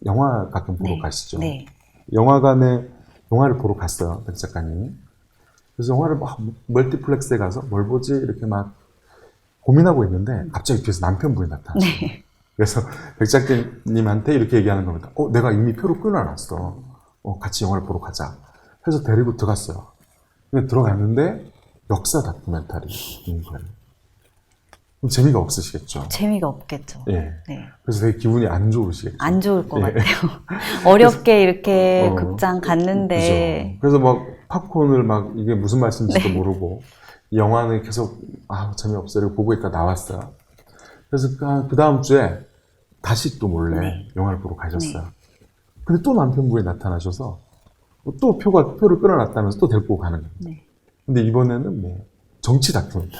영화 가끔 보러 네. 가시죠. 네. 영화관에 영화를 보러 갔어요, 백 작가님이. 그래서 영화를 막 멀티플렉스에 가서 뭘 보지 이렇게 막 고민하고 있는데 갑자기 뒤에서 남편분이 나타났어요. 네. 그래서 백 작가님한테 이렇게 얘기하는 겁니다. 내가 이미 표를 끊어놨어. 같이 영화를 보러 가자. 해서 데리고 들어갔어요. 근데 들어갔는데 역사 다큐멘터리인 거예요. 그럼 재미가 없으시겠죠? 재미가 없겠죠. 예. 네. 그래서 되게 기분이 안 좋으시겠죠? 안 좋을 것 예. 같아요. 어렵게 이렇게 그래서, 극장 갔는데. 그죠. 그래서 막 팝콘을 막 이게 무슨 말씀인지도 네. 모르고, 이 영화는 계속 재미없어 이러고 보고 있다 나왔어요. 그래서 그 다음 주에 다시 또 몰래 네. 영화를 보러 가셨어요. 근데 또 남편분이 나타나셔서 또 표를 끊어놨다면서 또 데리고 가는 거예요. 네. 근데 이번에는 뭐 정치 다큐멘터리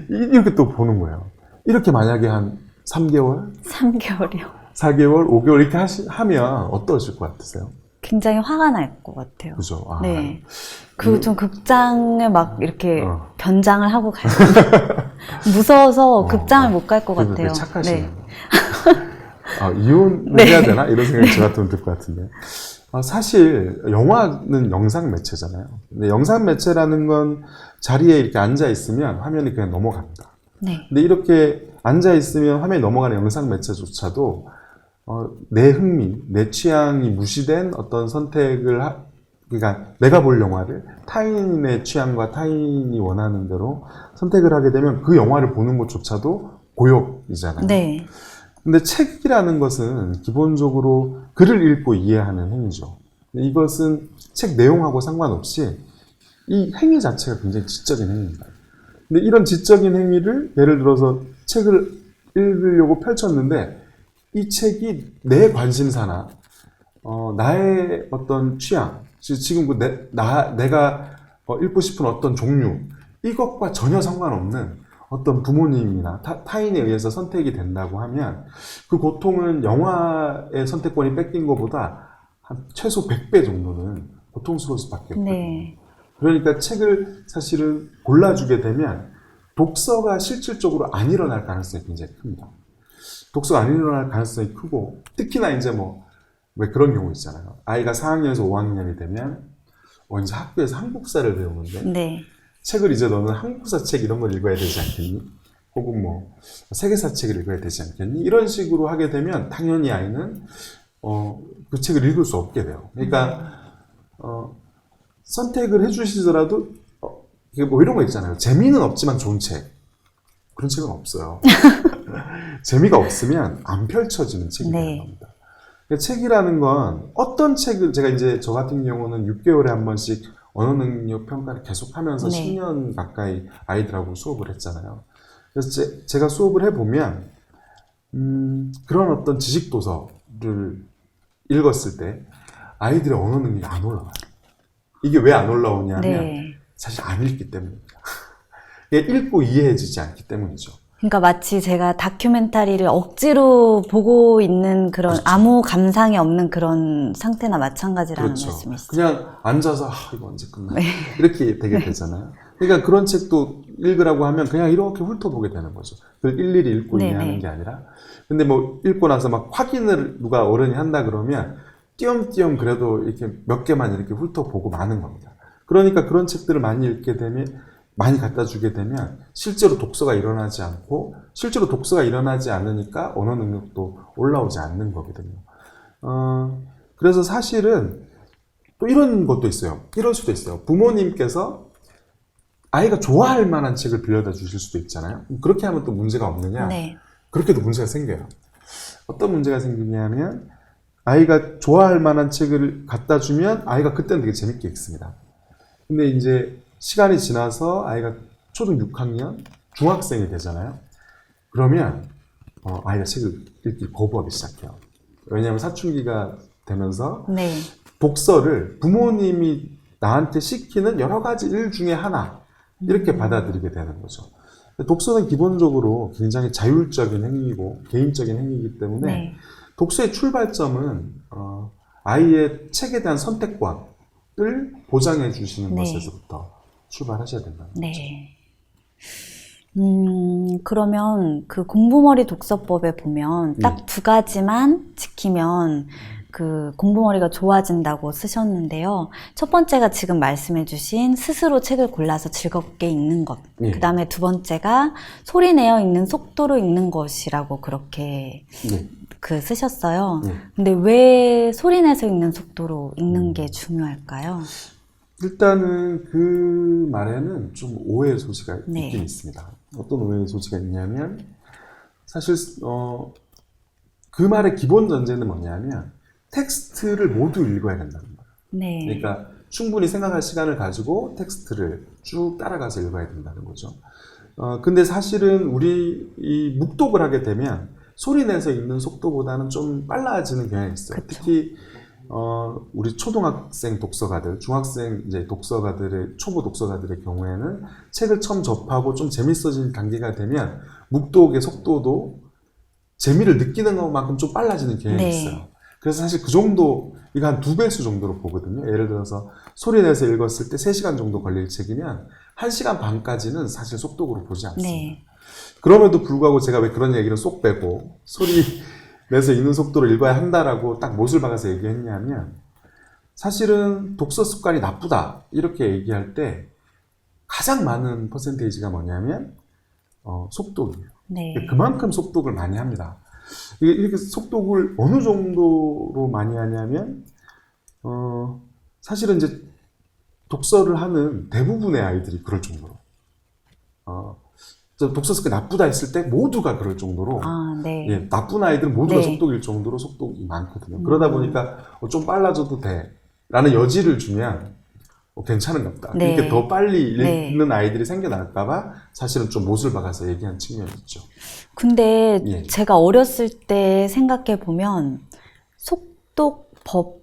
이렇게 또 보는 거예요. 이렇게 만약에 한 3개월, 3개월이요. 4개월, 5개월 이렇게 하면 어떠실 것 같으세요? 굉장히 화가 날 것 같아요. 그죠? 네. 좀 극장에 막 이렇게 변장을 하고 가요. 무서워서 극장을 못 갈 것 같아요. 착하시네요. 네. 이혼을 해야 되나? 이런 생각이 저 같으면 들 것 같은데. 사실 영화는 영상 매체잖아요. 근데 영상 매체라는 건 자리에 이렇게 앉아 있으면 화면이 그냥 넘어갑니다. 네. 근데 이렇게 앉아 있으면 화면이 넘어가는 영상 매체조차도 내 흥미, 내 취향이 무시된 어떤 선택을 그러니까 내가 볼 영화를 타인의 취향과 타인이 원하는 대로 선택을 하게 되면 그 영화를 보는 것조차도 고역이잖아요. 네. 근데 책이라는 것은 기본적으로 글을 읽고 이해하는 행위죠. 이것은 책 내용하고 상관없이 이 행위 자체가 굉장히 지적인 행위입니다. 근데 이런 지적인 행위를 예를 들어서 책을 읽으려고 펼쳤는데 이 책이 내 관심사나 나의 어떤 취향, 지금 내가 읽고 싶은 어떤 종류, 이것과 전혀 상관없는 어떤 부모님이나 타인에 의해서 선택이 된다고 하면 그 고통은 영화의 선택권이 뺏긴 것보다 한 최소 100배 정도는 고통스러울 수밖에 없거든요. 네. 그러니까 책을 사실은 골라주게 되면 독서가 실질적으로 안 일어날 가능성이 굉장히 큽니다. 독서가 안 일어날 가능성이 크고, 특히나 이제 왜 그런 경우 있잖아요. 아이가 4학년에서 5학년이 되면 이제 학교에서 한국사를 배우는데 네. 책을 이제 너는 한국사 책 이런 걸 읽어야 되지 않겠니? 혹은 세계사 책을 읽어야 되지 않겠니? 이런 식으로 하게 되면 당연히 아이는 그 책을 읽을 수 없게 돼요. 그러니까 선택을 해주시더라도 이게 이런 거 있잖아요. 재미는 없지만 좋은 책. 그런 책은 없어요. 재미가 없으면 안 펼쳐지는 책이 되는 겁니다. 그러니까 책이라는 건 어떤 책을 제가 이제 저 같은 경우는 6개월에 한 번씩 언어 능력 평가를 계속하면서 10년 가까이 아이들하고 수업을 했잖아요. 그래서 제가 수업을 해보면 그런 어떤 지식 도서를 읽었을 때 아이들의 언어 능력이 안 올라와요. 이게 왜 안 올라오냐면 사실 안 읽기 때문입니다. 읽고 이해해지지 않기 때문이죠. 그러니까 마치 제가 다큐멘터리를 억지로 보고 있는 그런 그렇죠. 아무 감상이 없는 그런 상태나 마찬가지라는 그렇죠. 말씀이시죠. 그냥 앉아서 이거 언제 끝나? 이렇게 되게 되잖아요. 그러니까 그런 책도 읽으라고 하면 그냥 이렇게 훑어보게 되는 거죠. 그걸 일일이 읽고 이해하는 게 아니라. 근데 읽고 나서 막 확인을 누가 어른이 한다 그러면 띄엄띄엄 그래도 이렇게 몇 개만 이렇게 훑어보고 마는 겁니다. 그러니까 그런 책들을 많이 갖다 주게 되면 실제로 독서가 일어나지 않고, 실제로 독서가 일어나지 않으니까 언어 능력도 올라오지 않는 거거든요. 그래서 사실은 또 이런 것도 있어요. 이럴 수도 있어요. 부모님께서 아이가 좋아할 만한 책을 빌려다 주실 수도 있잖아요. 그렇게 하면 또 문제가 없느냐? 그렇게도 문제가 생겨요. 어떤 문제가 생기냐면 아이가 좋아할 만한 책을 갖다 주면 아이가 그때는 되게 재밌게 읽습니다. 근데 이제 시간이 지나서 아이가 초등 6학년, 중학생이 되잖아요. 그러면 아이가 책을 읽기 거부하기 시작해요. 왜냐하면 사춘기가 되면서 독서를 부모님이 나한테 시키는 여러 가지 일 중에 하나 이렇게 받아들이게 되는 거죠. 독서는 기본적으로 굉장히 자율적인 행위고 개인적인 행위이기 때문에 독서의 출발점은 아이의 책에 대한 선택권을 보장해 주시는 것에서부터 출발하셔야 된다는 거죠. 그러면 그 공부머리 독서법에 보면 딱 두 가지만 지키면 그 공부머리가 좋아진다고 쓰셨는데요. 첫 번째가 지금 말씀해주신 스스로 책을 골라서 즐겁게 읽는 것. 그 다음에 두 번째가 소리내어 읽는 속도로 읽는 것이라고 그렇게 쓰셨어요. 근데 왜 소리내서 읽는 속도로 읽는 게 중요할까요? 일단은 그 말에는 좀 오해의 소지가 있긴 있습니다. 어떤 오해의 소지가 있냐면 사실 그 말의 기본 전제는 뭐냐면 텍스트를 모두 읽어야 된다는 거예요. 그러니까 충분히 생각할 시간을 가지고 텍스트를 쭉 따라가서 읽어야 된다는 거죠. 근데 사실은 우리 이 묵독을 하게 되면 소리내서 읽는 속도보다는 좀 빨라지는 경향이 있어요. 특히 우리 초등학생 독서가들, 중학생 이제 독서가들의 초보 독서가들의 경우에는 책을 처음 접하고 좀 재밌어지는 단계가 되면 묵독의 속도도 재미를 느끼는 것만큼 좀 빨라지는 경향이 있어요. 그래서 사실 그 정도, 이거 한 2배수 정도로 보거든요. 예를 들어서 소리내서 읽었을 때 3시간 정도 걸릴 책이면 1시간 반까지는 사실 속독으로 보지 않습니다. 그럼에도 불구하고 제가 왜 그런 얘기를 쏙 빼고 소리내서 읽는 속도로 읽어야 한다라고 딱 못을 박아서 얘기했냐면 사실은 독서 습관이 나쁘다 이렇게 얘기할 때 가장 많은 퍼센테이지가 뭐냐면 속독이에요. 그만큼 속독을 많이 합니다. 이렇게 속독을 어느 정도로 많이 하냐면 사실은 이제 독서를 하는 대부분의 아이들이 그럴 정도로 독서 습관이 나쁘다 했을 때 모두가 그럴 정도로 나쁜 아이들은 모두가 속독일 정도로 속독이 많거든요. 그러다 보니까 좀 빨라져도 돼 라는 여지를 주면 괜찮은 것 같다. 이렇게 더 빨리 읽는 아이들이 생겨날까봐 사실은 좀 못을 박아서 얘기한 측면이 있죠. 근데 제가 어렸을 때 생각해 보면 속독법도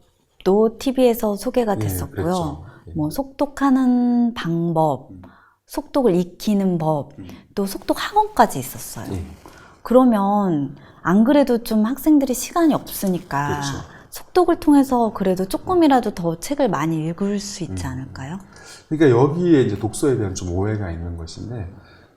TV에서 소개가 됐었고요. 뭐 속독하는 방법, 속독을 익히는 법, 또 속독 학원까지 있었어요. 그러면 안 그래도 좀 학생들이 시간이 없으니까 속독을 통해서 그래도 조금이라도 더 책을 많이 읽을 수 있지 않을까요? 그러니까 여기에 이제 독서에 대한 좀 오해가 있는 것인데,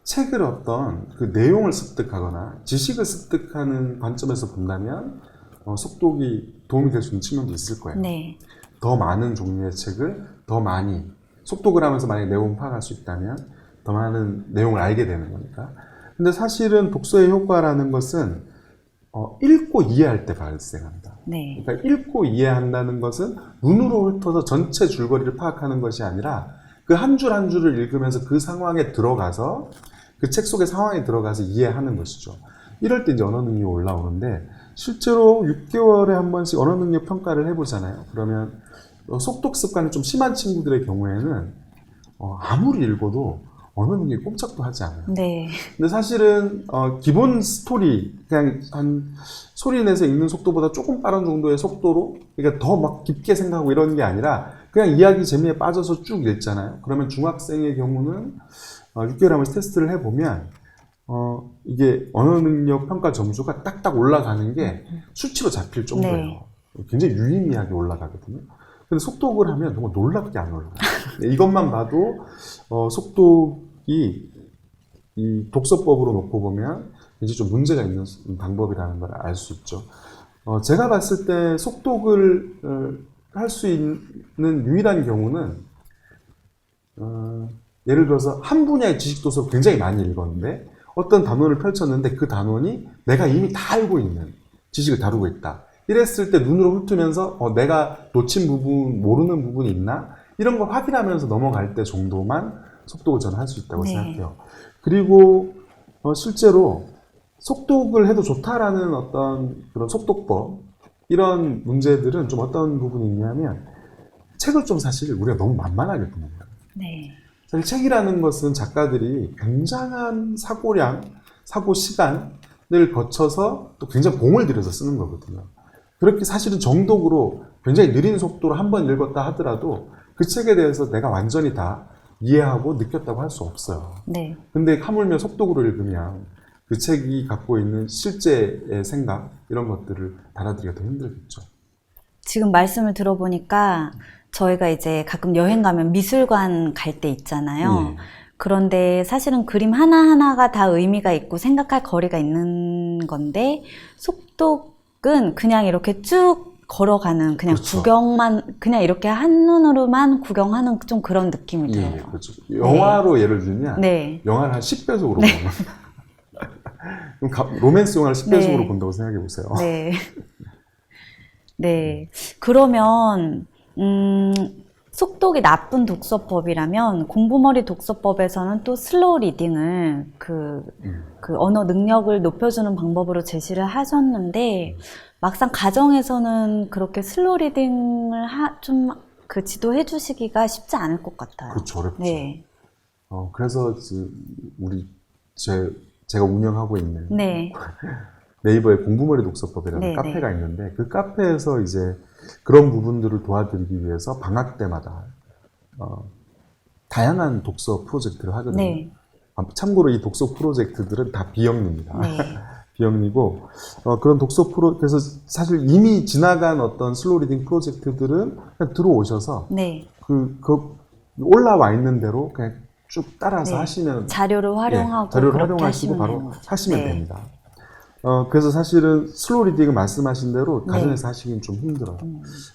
책을 어떤 그 내용을 습득하거나 지식을 습득하는 관점에서 본다면 속독이 도움이 될 수 있는 측면도 있을 거예요. 네. 더 많은 종류의 책을 더 많이 속독을 하면서 만약에 내용 파악할 수 있다면 더 많은 내용을 알게 되는 거니까. 근데 사실은 독서의 효과라는 것은 읽고 이해할 때 발생합니다. 네. 그러니까 읽고 이해한다는 것은 눈으로 훑어서 전체 줄거리를 파악하는 것이 아니라 그 한 줄 한 줄을 읽으면서 그 상황에 들어가서 그 책 속의 상황에 들어가서 이해하는 것이죠. 이럴 때 이제 언어 능력이 올라오는데, 실제로 6개월에 한 번씩 언어 능력 평가를 해보잖아요. 그러면 속독 습관이 좀 심한 친구들의 경우에는 아무리 읽어도 언어 능력이 꼼짝도 하지 않아요. 네. 근데 사실은 기본 스토리, 그냥 한 소리 내서 읽는 속도보다 조금 빠른 정도의 속도로, 그러니까 더 막 깊게 생각하고 이런 게 아니라 그냥 이야기 재미에 빠져서 쭉 읽잖아요. 그러면 중학생의 경우는 6개월에 한 번씩 테스트를 해보면 이게 언어 능력 평가 점수가 딱딱 올라가는 게 수치로 잡힐 정도예요. 네. 굉장히 유의미하게 올라가거든요. 근데 속독을 하면 정말 놀랍게 안 올라가요. 이것만 봐도 속독이 이 독서법으로 놓고 보면 이제 좀 문제가 있는 방법이라는 걸 알 수 있죠. 제가 봤을 때 속독을 할 수 있는 유일한 경우는 예를 들어서 한 분야의 지식 도서를 굉장히 많이 읽었는데 어떤 단원을 펼쳤는데 그 단원이 내가 이미 다 알고 있는 지식을 다루고 있다. 이랬을 때 눈으로 훑으면서 내가 놓친 부분, 모르는 부분이 있나? 이런 걸 확인하면서 넘어갈 때 정도만 속독을 저는 할 수 있다고 네. 생각해요. 그리고 실제로 속독을 해도 좋다라는 어떤 그런 속독법, 이런 문제들은 좀 어떤 부분이 있냐면 책을 좀 사실 우리가 너무 만만하게 보는 거예요. 네. 사실 책이라는 것은 작가들이 굉장한 사고량, 사고 시간을 거쳐서 또 굉장히 공을 들여서 쓰는 거거든요. 그렇게 사실은 정독으로 굉장히 느린 속도로 한 번 읽었다 하더라도 그 책에 대해서 내가 완전히 다 이해하고 느꼈다고 할 수 없어요. 네. 근데 하물며 속독으로 읽으면 그 책이 갖고 있는 실제의 생각, 이런 것들을 받아들이기가 더 힘들겠죠. 지금 말씀을 들어보니까 저희가 이제 가끔 여행 가면 미술관 갈 때 있잖아요. 예. 그런데 사실은 그림 하나하나가 다 의미가 있고 생각할 거리가 있는 건데 속독은 그냥 이렇게 쭉 걸어가는 그냥 그렇죠. 구경만, 그냥 이렇게 한눈으로만 구경하는 좀 그런 느낌이 들어요. 예, 그렇죠. 영화로 예를 들면 네. 영화를 한 10배속으로 보는 그럼 로맨스 영화를 10배속으로 네. 본다고 생각해 보세요. 네. 네. 그러면, 속독이 나쁜 독서법이라면 공부머리 독서법에서는 또 슬로우 리딩을 그 언어 능력을 높여주는 방법으로 제시를 하셨는데 막상 가정에서는 그렇게 슬로우 리딩을 좀 그 지도해 주시기가 쉽지 않을 것 같아요. 그렇죠, 어렵죠. 네. 그래서 제가 운영하고 있는 네. 네이버의 공부머리 독서법이라는 네, 카페가 있는데 그 카페에서 이제 그런 부분들을 도와드리기 위해서 방학 때마다 다양한 독서 프로젝트를 하거든요. 네. 참고로 이 독서 프로젝트들은 다 비영리입니다. 네. 비영리고 그런 그래서 사실 이미 지나간 어떤 슬로우 리딩 프로젝트들은 그냥 들어오셔서 네. 그 올라와 있는 대로 그냥 쭉 따라서 네. 하시면 자료를 활용하고 자료를 그렇게 활용하시고 하시면 바로 되는 거죠. 하시면 네. 됩니다. 그래서 사실은 슬로우 리딩은 말씀하신 대로 네. 가정에서 하시긴 좀 힘들어요.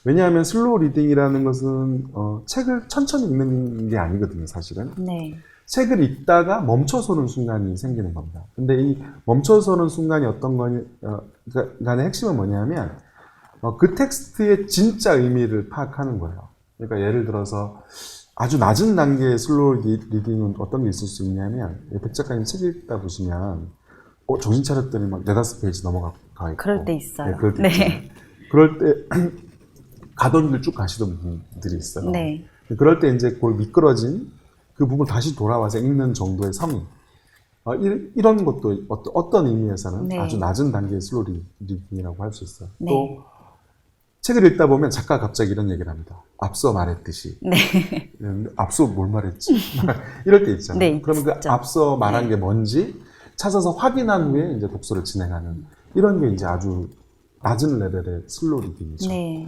왜냐하면 슬로우 리딩이라는 것은 책을 천천히 읽는 게 아니거든요, 사실은. 네. 책을 읽다가 멈춰서는 순간이 생기는 겁니다. 근데 이 멈춰서는 순간이 어떤 거니, 간의 핵심은 뭐냐면, 그 텍스트의 진짜 의미를 파악하는 거예요. 그러니까 예를 들어서 아주 낮은 단계의 슬로우 리딩은 어떤 게 있을 수 있냐면, 백 작가님 책 읽다 보시면, 정신 차렸더니 막 4-5페이지 넘어가 있고. 그럴 때 있어요. 네, 그럴 때 네. 있잖아요. 그럴 때, 가던 길 쭉 가시던 분들이 있어요. 네. 그럴 때 이제 그걸 미끄러진 그 부분 다시 돌아와서 읽는 정도의 성의. 이런 것도 어떤 의미에서는 네. 아주 낮은 단계의 슬로우 리딩이라고 할 수 있어요. 네. 또 책을 읽다 보면 작가가 갑자기 이런 얘기를 합니다. 앞서 말했듯이. 네. 앞서 뭘 말했지? 이럴 때 있잖아요. 네, 그러면 그 진짜. 앞서 말한 네. 게 뭔지 찾아서 확인한 후에 이제 독서를 진행하는 이런 게 이제 아주 낮은 레벨의 슬로우 리딩이죠. 네.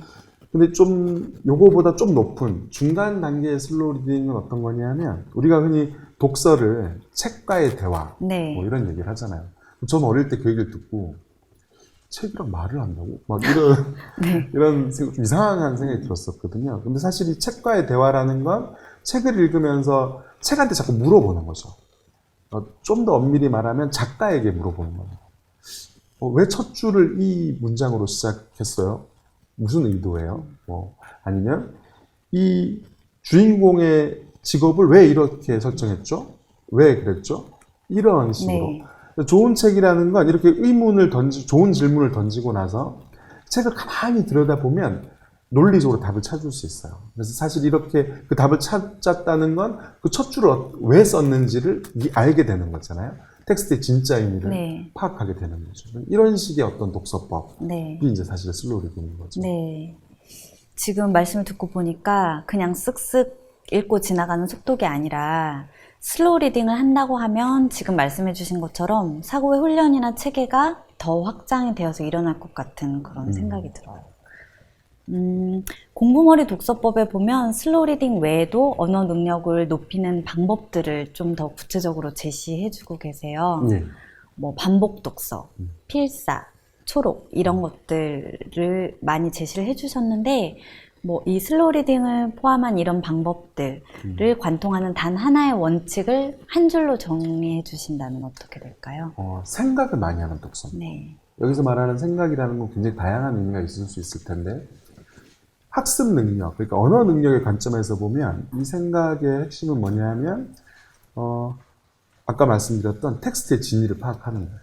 근데 좀 요거보다 좀 높은 중간 단계의 슬로우 리딩은 어떤 거냐면 우리가 흔히 독서를 책과의 대화 네. 뭐 이런 얘기를 하잖아요. 전 어릴 때 그 얘기를 듣고 책이랑 말을 한다고? 막 이런 네. 이런 좀 이상한 생각이 들었었거든요. 근데 사실 이 책과의 대화라는 건 책을 읽으면서 책한테 자꾸 물어보는 거죠. 좀 더 엄밀히 말하면 작가에게 물어보는 거예요. 왜 첫 줄을 이 문장으로 시작했어요? 무슨 의도예요? 아니면 이 주인공의 직업을 왜 이렇게 설정했죠? 왜 그랬죠? 이런 식으로. 네. 좋은 책이라는 건 이렇게 좋은 질문을 던지고 나서 책을 가만히 들여다보면 논리적으로 답을 찾을 수 있어요. 그래서 사실 이렇게 그 답을 찾았다는 건 그 첫 줄을 왜 썼는지를 알게 되는 거잖아요. 텍스트의 진짜 의미를 네. 파악하게 되는 거죠. 이런 식의 어떤 독서법이 네. 이제 사실 슬로우 리딩인 거죠. 네. 지금 말씀을 듣고 보니까 그냥 쓱쓱 읽고 지나가는 속독이 아니라 슬로우 리딩을 한다고 하면 지금 말씀해 주신 것처럼 사고의 훈련이나 체계가 더 확장이 되어서 일어날 것 같은 그런 생각이 들어요. 공부머리 독서법에 보면 슬로우 리딩 외에도 언어 능력을 높이는 방법들을 좀 더 구체적으로 제시해 주고 계세요. 네. 뭐 반복 독서, 필사, 초록 이런 것들을 많이 제시를 해주셨는데 뭐 이 슬로우 리딩을 포함한 이런 방법들을 관통하는 단 하나의 원칙을 한 줄로 정리해 주신다면 어떻게 될까요? 생각을 많이 하는 독서. 네, 여기서 말하는 생각이라는 건 굉장히 다양한 의미가 있을 수 있을 텐데 학습 능력, 그러니까 언어 능력의 관점에서 보면 이 생각의 핵심은 뭐냐면 아까 말씀드렸던 텍스트의 진위를 파악하는 거예요.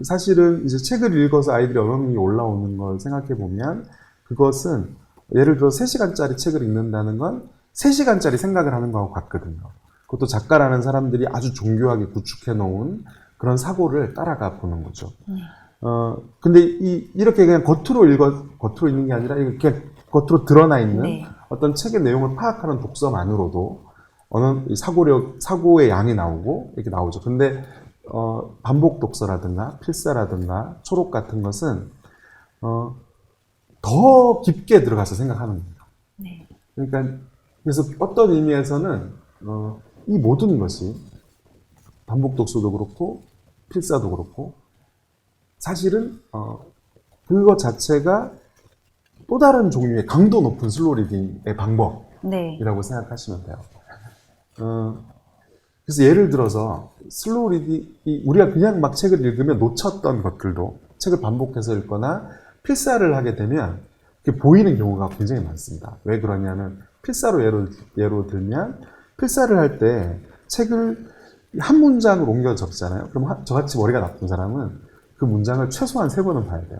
사실은 이제 책을 읽어서 아이들이 언어 능력이 올라오는 걸 생각해 보면 그것은 예를 들어 3시간짜리 책을 읽는다는 건 3시간짜리 생각을 하는 거하고 같거든요. 그것도 작가라는 사람들이 아주 정교하게 구축해 놓은 그런 사고를 따라가 보는 거죠. 근데 이렇게 그냥 겉으로 읽는 게 아니라 이렇게 겉으로 드러나 있는 네. 어떤 책의 내용을 파악하는 독서만으로도 사고의 양이 나오고 이렇게 나오죠. 근데 반복 독서라든가 필사라든가 초록 같은 것은 더 깊게 들어가서 생각하는 거예요. 네, 그러니까 그래서 어떤 의미에서는 이 모든 것이 반복 독서도 그렇고 필사도 그렇고 사실은 그것 자체가 또 다른 종류의 강도 높은 슬로우 리딩의 방법이라고 네, 생각하시면 돼요. 그래서 예를 들어서 슬로우 리딩이 우리가 그냥 막 책을 읽으면 놓쳤던 것들도 책을 반복해서 읽거나 필사를 하게 되면 그게 보이는 경우가 굉장히 많습니다. 왜 그러냐면 필사로 예로 들면 필사를 할 때 책을 한 문장을 옮겨 적잖아요. 그럼 저같이 머리가 나쁜 사람은 그 문장을 최소한 3번은 봐야 돼요.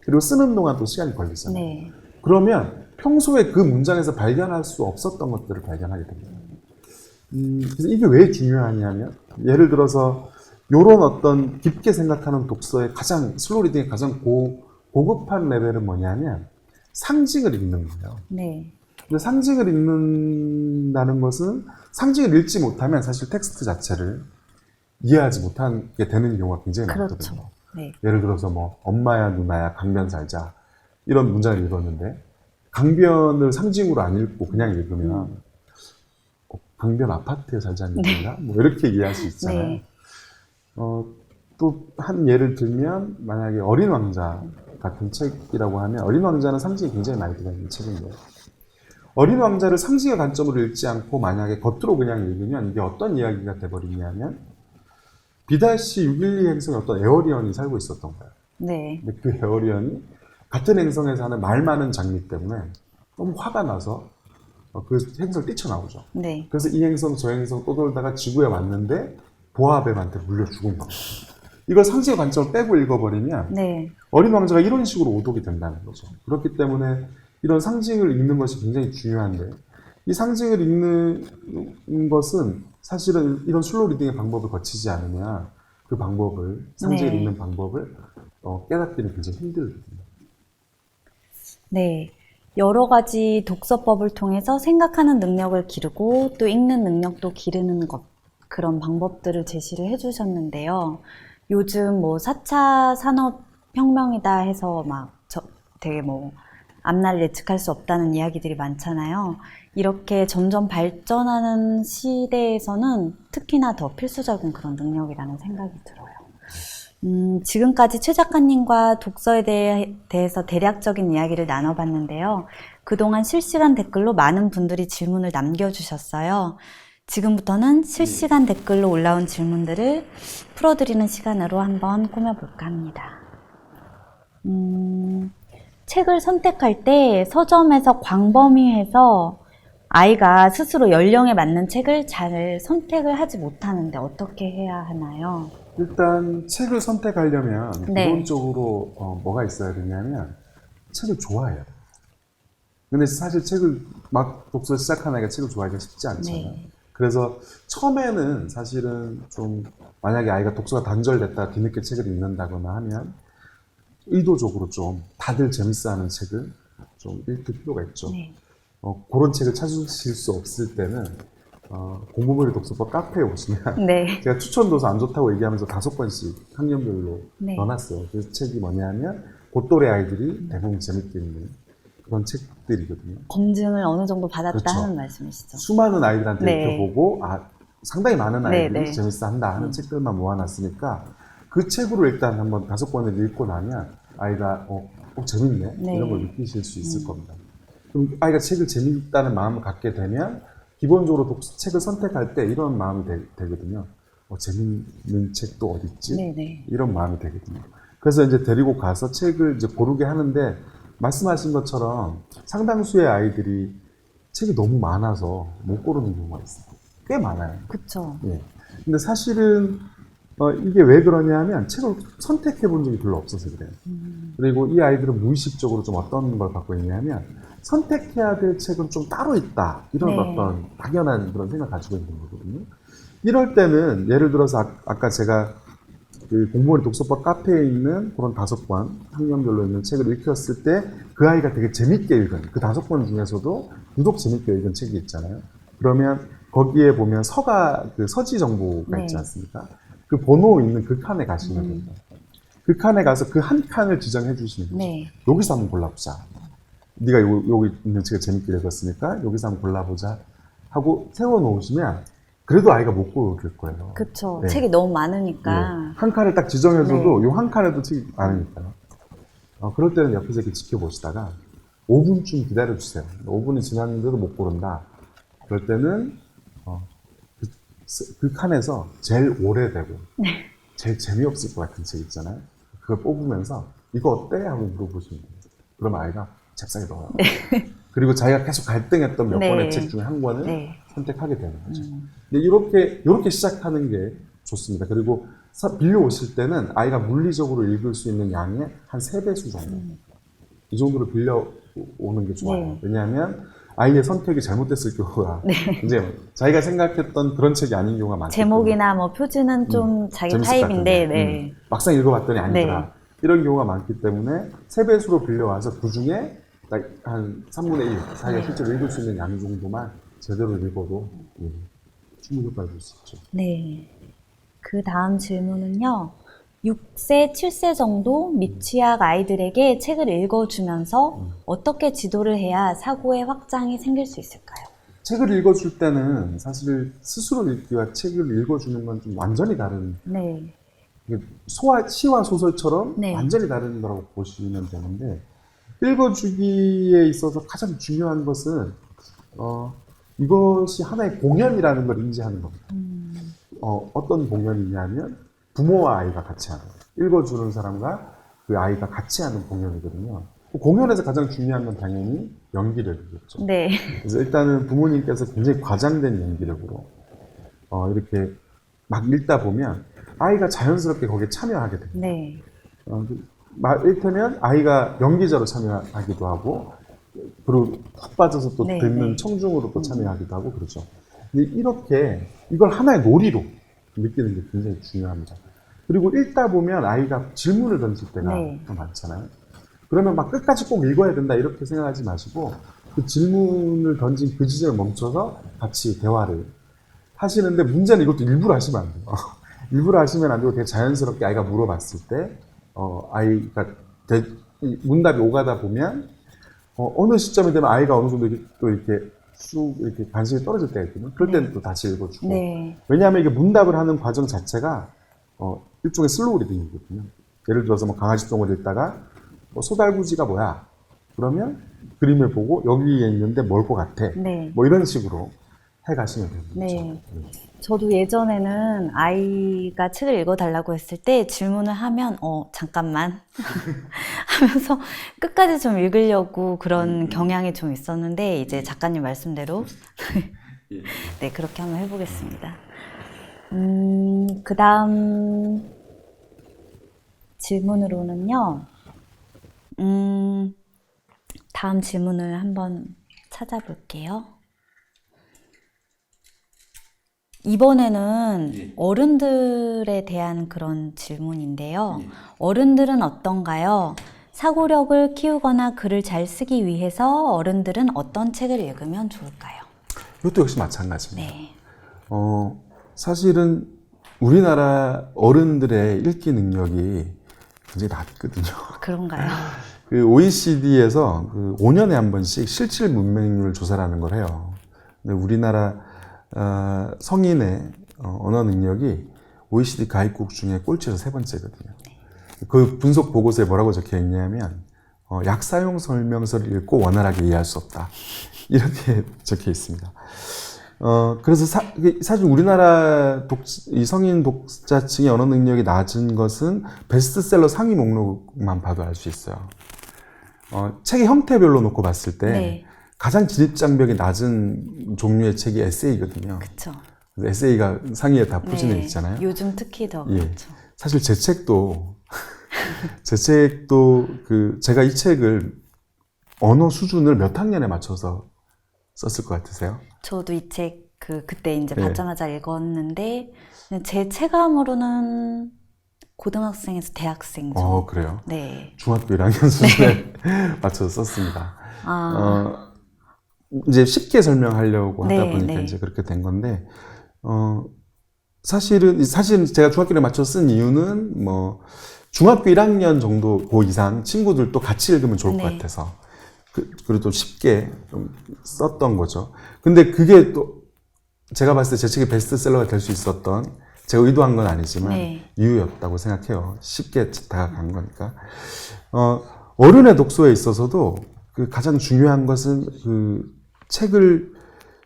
그리고 쓰는 동안 또 시간이 걸리잖아요. 네, 그러면 평소에 그 문장에서 발견할 수 없었던 것들을 발견하게 됩니다. 그래서 이게 왜 중요하냐면 예를 들어서 이런 어떤 깊게 생각하는 독서의 슬로우 리딩의 가장 고급한 레벨은 뭐냐면 상징을 읽는 거예요. 네, 근데 상징을 읽는다는 것은 상징을 읽지 못하면 사실 텍스트 자체를 이해하지 못하게 되는 경우가 굉장히 많거든요. 그렇죠. 네, 예를 들어서 뭐 엄마야 누나야 강변 살자 이런 문장을 읽었는데 강변을 상징으로 안 읽고 그냥 읽으면 강변 아파트에 살자는 얘기인가? 뭐 이렇게 이해할 수 있잖아요. 네. 또 한 예를 들면 만약에 어린 왕자 같은 책이라고 하면 어린 왕자는 상징이 굉장히 많이 들어있는 책인데 어린 왕자를 상징의 관점으로 읽지 않고 만약에 겉으로 그냥 읽으면 이게 어떤 이야기가 돼버리냐면 B-612 행성에 어떤 에어리언이 살고 있었던 거예요. 네, 근데 그 에어리언이 같은 행성에 사는 말 많은 장미 때문에 너무 화가 나서 그 행성을 뛰쳐나오죠. 네, 그래서 이 행성 저 행성 또 돌다가 지구에 왔는데 보아뱀한테 물려 죽은 거예요. 이걸 상징의 관점을 빼고 읽어버리면 네, 어린 왕자가 이런 식으로 오독이 된다는 거죠. 그렇기 때문에 이런 상징을 읽는 것이 굉장히 중요한데 이 상징을 읽는 것은 사실은 이런 슬로우 리딩의 방법을 거치지 않으면 그 방법을 상징을 네. 읽는 방법을 깨닫기는 굉장히 힘들거든요. 네. 여러 가지 독서법을 통해서 생각하는 능력을 기르고 또 읽는 능력도 기르는 것, 그런 방법들을 제시를 해주셨는데요. 요즘 뭐 4차 산업혁명이다 해서 막 되게 뭐 앞날 예측할 수 없다는 이야기들이 많잖아요. 이렇게 점점 발전하는 시대에서는 특히나 더 필수적인 그런 능력이라는 생각이 들어요. 지금까지 최 작가님과 독서에 대해서 대략적인 이야기를 나눠봤는데요. 그동안 실시간 댓글로 많은 분들이 질문을 남겨주셨어요. 지금부터는 실시간 댓글로 올라온 질문들을 풀어드리는 시간으로 한번 꾸며볼까 합니다. 책을 선택할 때 서점에서 광범위해서 아이가 스스로 연령에 맞는 책을 잘 선택을 하지 못하는데 어떻게 해야 하나요? 일단 책을 선택하려면 네. 기본적으로 뭐가 있어야 되냐면 책을 좋아해야 돼요. 근데 사실 책을 막 독서 시작한 아이가 책을 좋아하기가 쉽지 않잖아요. 네. 그래서 처음에는 사실은 좀 만약에 아이가 독서가 단절됐다가 뒤늦게 책을 읽는다거나 하면 의도적으로 좀 다들 재밌어하는 책을 좀 읽을 필요가 있죠. 네. 그런 책을 찾으실 수 없을 때는 공부머리 독서법 카페에 오시면 네. 제가 추천 도서 안 좋다고 얘기하면서 5권씩 학년별로 네. 넣어놨어요. 그 책이 뭐냐면 고또래 아이들이 대부분 재밌게 읽는 그런 책들이거든요. 검증을 어느 정도 받았다 그렇죠. 하는 말씀이시죠? 수많은 아이들한테 네. 읽혀보고 상당히 많은 아이들이 네, 네. 재밌어 한다 하는 책들만 모아놨으니까 그 책으로 일단 한번 5권을 읽고 나면 아이가 재밌네 네. 이런 걸 느끼실 수 있을 겁니다. 그럼 아이가 책을 재밌다는 마음을 갖게 되면 기본적으로 책을 선택할 때 이런 마음이 되거든요. 재밌는 책도 어디 있지? 네네. 이런 마음이 되거든요. 그래서 이제 데리고 가서 책을 이제 고르게 하는데 말씀하신 것처럼 상당수의 아이들이 책이 너무 많아서 못 고르는 경우가 있어요. 꽤 많아요. 그쵸. 예. 근데 사실은 이게 왜 그러냐면 책을 선택해 본 적이 별로 없어서 그래요. 그리고 이 아이들은 무의식적으로 좀 어떤 걸 갖고 있냐면 선택해야 될 책은 좀 따로 있다. 이런 네. 어떤 막연한 그런 생각을 가지고 있는 거거든요. 이럴 때는 예를 들어서 아까 제가 그 공부머리 독서법 카페에 있는 그런 5권 학년별로 있는 책을 읽혔을 때 그 아이가 되게 재밌게 읽은 그 5권 중에서도 유독 재밌게 읽은 책이 있잖아요. 그러면 거기에 보면 그 서지 정보가 네. 있지 않습니까? 그 번호 있는 그 칸에 가시면 됩니다. 그 칸에 가서 그 한 칸을 지정해 주시는 거죠. 네. 여기서 한번 골라보자. 네가 여기 있는 책을 재밌게 읽었으니까 여기서 한번 골라보자 하고 세워놓으시면 그래도 아이가 못 고를 거예요. 그쵸. 네. 책이 너무 많으니까. 네. 한 칸을 딱 지정해줘도 네. 요 한 칸에도 책이 많으니까요. 그럴 때는 옆에서 이렇게 지켜보시다가 5분쯤 기다려주세요. 5분이 지났는데도 못 고른다. 그럴 때는 그 칸에서 제일 오래되고 네. 제일 재미없을 것 같은 책 있잖아요. 그걸 뽑으면서 이거 어때? 하고 물어보시면 돼요. 그럼 아이가 잽싸게 넣어요. 네. 그리고 자기가 계속 갈등했던 몇 네. 권의 책 중에 한 권을 네. 선택하게 되는 거죠. 근데 이렇게 시작하는 게 좋습니다. 그리고 빌려오실 때는 아이가 물리적으로 읽을 수 있는 양의 한 3배수 정도. 이 정도로 빌려오는 게 좋아요. 네. 왜냐하면 아이의 선택이 잘못됐을 경우가 이제 자기가 생각했던 그런 책이 아닌 경우가 많기 때문에 제목이나 뭐 표지는 좀 자기 재밌을 타입인데, 것 같은데, 네. 막상 읽어봤더니 아니더라. 네. 이런 경우가 많기 때문에 3배수로 빌려와서 그 중에 딱 한 3분의 1, 자기가 실제로 읽을 수 있는 양 정도만 제대로 읽어도 충분히 효과를 줄 수 있죠. 네. 그 다음 질문은요. 6세, 7세 정도 미취학 아이들에게 책을 읽어주면서 어떻게 지도를 해야 사고의 확장이 생길 수 있을까요? 책을 읽어줄 때는 사실 스스로 읽기와 책을 읽어주는 건 좀 완전히 다른, 네. 시와 소설처럼 네. 완전히 다른 거라고 보시면 되는데, 읽어주기에 있어서 가장 중요한 것은 이것이 하나의 공연이라는 걸 인지하는 겁니다. 어떤 공연이냐면 부모와 아이가 같이 하는, 읽어주는 사람과 그 아이가 같이 하는 공연이거든요. 그 공연에서 가장 중요한 건 당연히 연기력이겠죠. 네. 그래서 일단은 부모님께서 굉장히 과장된 연기력으로 이렇게 막 읽다 보면 아이가 자연스럽게 거기에 참여하게 됩니다. 네. 이를테면 아이가 연기자로 참여하기도 하고 그리고 푹 빠져서 또 네, 듣는 네. 청중으로 또 참여하기도 하고 그러죠. 근데 이렇게 이걸 하나의 놀이로 느끼는 게 굉장히 중요합니다. 그리고 읽다 보면 아이가 질문을 던질 때가 네. 더 많잖아요. 그러면 막 끝까지 꼭 읽어야 된다 이렇게 생각하지 마시고 그 질문을 던진 그 지점에 멈춰서 같이 대화를 하시는데 문제는 이것도 일부러 하시면 안 돼요. 일부러 하시면 안 되고 되게 자연스럽게 아이가 물어봤을 때 아이가 이 문답이 오가다 보면 어느 시점이 되면 아이가 어느 정도 또 이렇게 쑥 이렇게 관심이 떨어질 때가 있거든요. 그럴 때는 또 다시 읽어주고. 네. 왜냐하면 이게 문답을 하는 과정 자체가 일종의 슬로우 리딩이거든요. 예를 들어서 뭐 강아지 똥을 읽다가 소달구지가 뭐야? 그러면 그림을 보고 여기에 있는데 뭘 것 같아? 네. 뭐 이런 식으로 해가시면 됩니다. 네. 저도 예전에는 아이가 책을 읽어달라고 했을 때 질문을 하면, 잠깐만. 하면서 끝까지 좀 읽으려고 그런 경향이 좀 있었는데, 이제 작가님 말씀대로. 네, 그렇게 한번 해보겠습니다. 그 다음 질문으로는요, 다음 질문을 한번 찾아볼게요. 이번에는 어른들에 대한 그런 질문인데요. 어른들은 어떤가요? 사고력을 키우거나 글을 잘 쓰기 위해서 어른들은 어떤 책을 읽으면 좋을까요? 이것도 역시 마찬가지입니다. 네. 사실은 우리나라 어른들의 읽기 능력이 굉장히 낮거든요. 그런가요? 그 OECD에서 그 5년에 한 번씩 실질 문맹률 조사라는 걸 해요. 근데 우리나라 성인의 언어 능력이 OECD 가입국 중에 꼴찌에서 3번째거든요. 그 분석 보고서에 뭐라고 적혀 있냐면 약사용 설명서를 읽고 원활하게 이해할 수 없다. 이렇게 적혀 있습니다. 그래서 사실 우리나라 이 성인 독자층의 언어 능력이 낮은 것은 베스트셀러 상위 목록만 봐도 알 수 있어요. 책의 형태별로 놓고 봤을 때 네. 가장 진입장벽이 낮은 종류의 책이 에세이거든요. 그쵸. 에세이가 상위에 다 포진해 네. 있잖아요. 요즘 특히 더 예. 그렇죠. 사실 제 책도 제가 이 책을 언어 수준을 몇 학년에 맞춰서 썼을 것 같으세요? 저도 이 책 그때 이제 네. 받자마자 읽었는데 제 체감으로는 고등학생에서 대학생 정도. 그래요? 네. 중학교 1학년 수준에 맞춰서 썼습니다. 이제 쉽게 설명하려고 하다 네, 보니까 네. 이제 그렇게 된 건데, 사실은 제가 중학교에 맞춰 쓴 이유는 뭐, 중학교 1학년 정도 그 이상 친구들도 같이 읽으면 좋을 것 네. 같아서, 그리고 또 쉽게 좀 썼던 거죠. 근데 그게 또, 제가 봤을 때 제 책이 베스트셀러가 될 수 있었던, 제가 의도한 건 아니지만, 네. 이유였다고 생각해요. 쉽게 다가간 거니까. 어른의 독서에 있어서도 그 가장 중요한 것은 그 책을